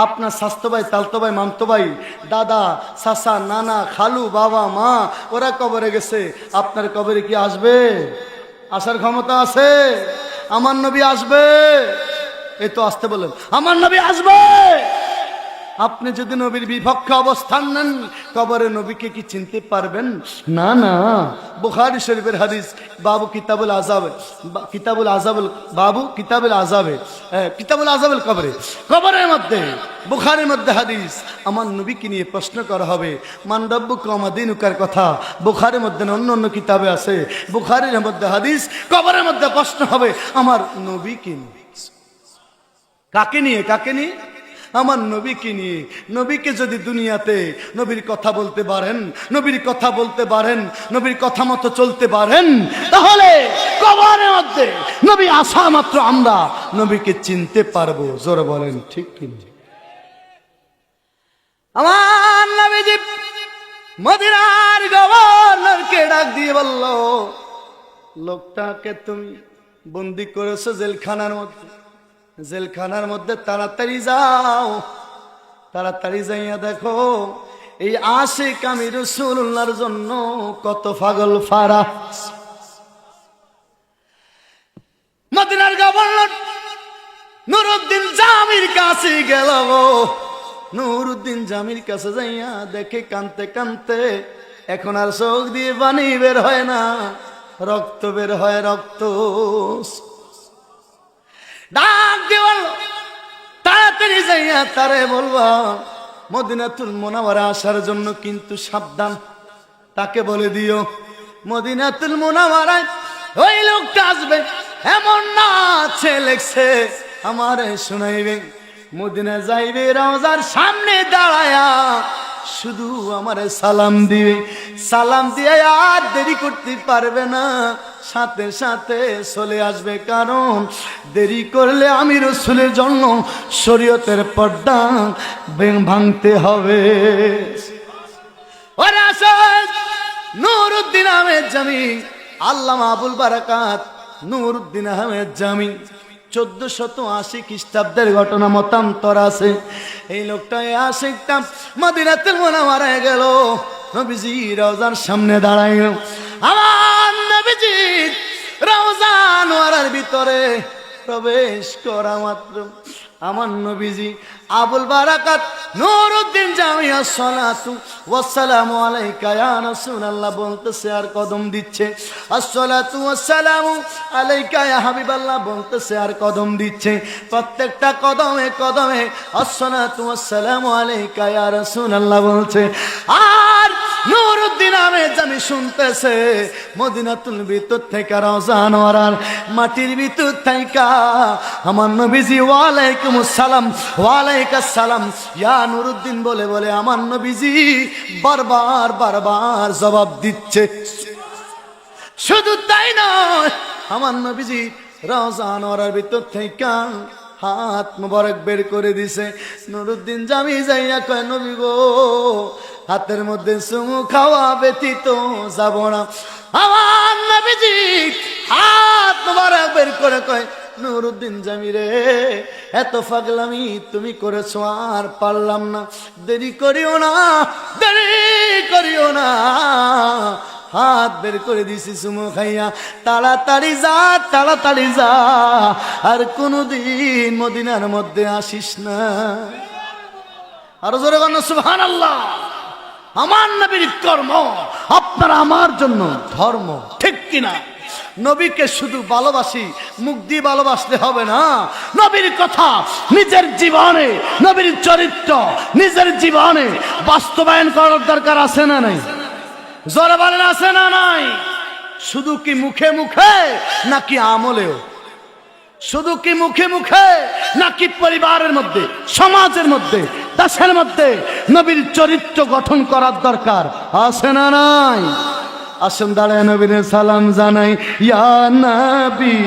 আপনার স্বাস্থ্য ভাই, তালতো ভাই, মামতো ভাই, দাদা, চাচা, নানা, খালু, বাবা, মা, ওরা কবরে গেছে, আপনার কবরে কি আসবে? আসার ক্ষমতা আছে? আমার নবী আসবে? এই তো আসতে বলেন, আমার নবী আসবে। আপনি যদি নবীর বিপক্ষে অবস্থান নেন, কবরে নবীকে কি চিনতে পারবেন? না না। বুখারী শরীফের হাদিস, বাবু কিতাবুল আযাবে, কিতাবুল আযাবুল, বাবু কিতাবুল আযাবে, কিতাবুল আযাবুল কবরে, কবরের মধ্যে বুখারীর মধ্যে হাদিস, আমার নবীকে নিয়ে প্রশ্ন করা হবে। মান রাব্বুকা ওয়া দীনুকার কথা বুখারীর মধ্যে, অন্য অন্য কিতাবে আছে, বুখারীর মধ্যে হাদিস, কবরের মধ্যে প্রশ্ন হবে আমার নবীকে নিয়ে। কাকে নিয়ে? কাকে নিয়ে? আমার নবীকে নিয়ে। নবীকে যদি দুনিয়াতে নবীর কথা বলতে পারেন, নবীর কথা বলতে পারেন, নবীর কথা মতো চলতে পারেন, তাহলে কবরের মধ্যে নবী আসা মাত্র আমরা নবীকে চিনতে পারবো। জোরে বলেন ঠিক কিনা? আমার নবীজি মদিনার গভর্নরকে ডাক দিয়ে বলল, লোকটাকে তুমি বন্দি করেছো জেলখানার মধ্যে, জেলখানার মধ্যে তাড়াতাড়ি যাও, তাড়াতাড়ি যাইয়া দেখো এই আশিক আমি রাসূলুল্লাহর জন্য কত পাগল ফারা। মদিনার গভর্নর নুরউদ্দিন জামির কাছে গেল। নুরউদ্দিন জামির কাছে যাইয়া দেখে কানতে কানতে এখন আর চোখ দিয়ে পানি বের হয় না, রক্ত বের হয়, রক্ত। ডাক দিয়ে বলল, তাড়াতাড়ি যাইয়া তারে বলবা মদিনাতুল মুনাওয়ারা আসার জন্য কিন্তু সাবধান, তাকে বলে দিও মদিনাতুল মুনাওয়ারায় ওই লোকটা আসবে, এমন না আছে লেখছে আমারে শুনাইবে, মদিনা যাইবে, রওজার সামনে দাঁড়ায়া শুধু আমারে সালাম দিবে, সালাম দিয়ে আর দেরি করতে পারবে না, সাথে সাথে চলে আসবে, কারণ দেরি করলে আমি রাসূলের জন্য শরীয়তের পর্দা ভাঙতে হবে। ওরে আসল নুরউদ্দিন আহমেদ জামি, আল্লামা আবুল বারাকাত নুরউদ্দিন আহমেদ জামি, 1480 খ্রিস্টাব্দের ঘটনা মতান্তর আছে। এই লোকটা আশিকটা মদিনাতুল মুনাওয়ারায় গেল, নবীজি রওজার সামনে দাঁড়াইল। আমার নবীজি রওজা আনোয়ারের ভিতরে প্রবেশ করা মাত্র আমার নবীজি আবুল বারাকাত নুরউদ্দিন জামি আসসালাতু ওয়াসসালামু আলাইকা ইয়া রাসূলুল্লাহ বলতেছে আর কদম দিচ্ছে, আসসালাতু ওয়াসসালামু আলাইকা ইয়া হাবিবাল্লাহ বলতেছে আর কদম দিচ্ছে, প্রত্যেকটা কদমে কদমে আসসালাতু ওয়াসসালামু আলাইকা ইয়া রাসূলুল্লাহ বলছে। আর নুরউদ্দিন আহমেদ জামি শুনতেছে মদিনাতুল ভিতর থেকে রওজা আনোয়ারার মাটির ভিতর থেকে আমার নবীজি ওয়ালাইকুম আসসালাম, ওয়ালাইকুম আসসালাম ইয়া নুরউদ্দিন বলে বলে আমার নবীজি বারবার বারবার জবাব দিচ্ছে। শুধু তাই নয়, আমার নবীজি রওজা আনোয়ারার ভিতর থেকে হাত মোবারক বের করে দিছে। নুরউদ্দিন জামি যাইয়া কয়, নবী গো, হাতের মধ্যে চুমু খাওয়া ব্যতীত যাব না। আমার নবীজি হাত মোবারক বের করে কয়, নুরউদ্দিন জামি রে, এত পাগলামি তুমি করেছো আর পারলাম না, দেরি করিও না, দেরি করিও না। হাত বের করে দিছি চুমু খাইয়া, তাড়াতাড়ি যা, তাড়াতাড়ি যা, আর কোনদিন মদিনার মধ্যে আসিস না। আরো জোরে বলেন সুবহানাল্লাহ। আমার নবীর কর্ম আপনারা আমার জন্য ধর্ম, ঠিক কিনা? নবীকে শুধু ভালোবাসি, মুখ দিয়ে ভালোবাসলে হবে না, নবীর কথা নিজের জীবনে, নবীর চরিত্র নিজের জীবনে বাস্তবায়ন করার দরকার আছে না নাই? জোরে বলেন আছে না নাই? শুধু কি মুখে মুখে নাকি আমলেও? শুধু কি মুখে মুখে নাকি পরিবারের মধ্যে, সমাজের মধ্যে, দেশের মধ্যে নবীর চরিত্র গঠন করার দরকার আছে না নাই? আসেন দাঁড়ায় নবীর সালাম জানাই, ইয়া নবী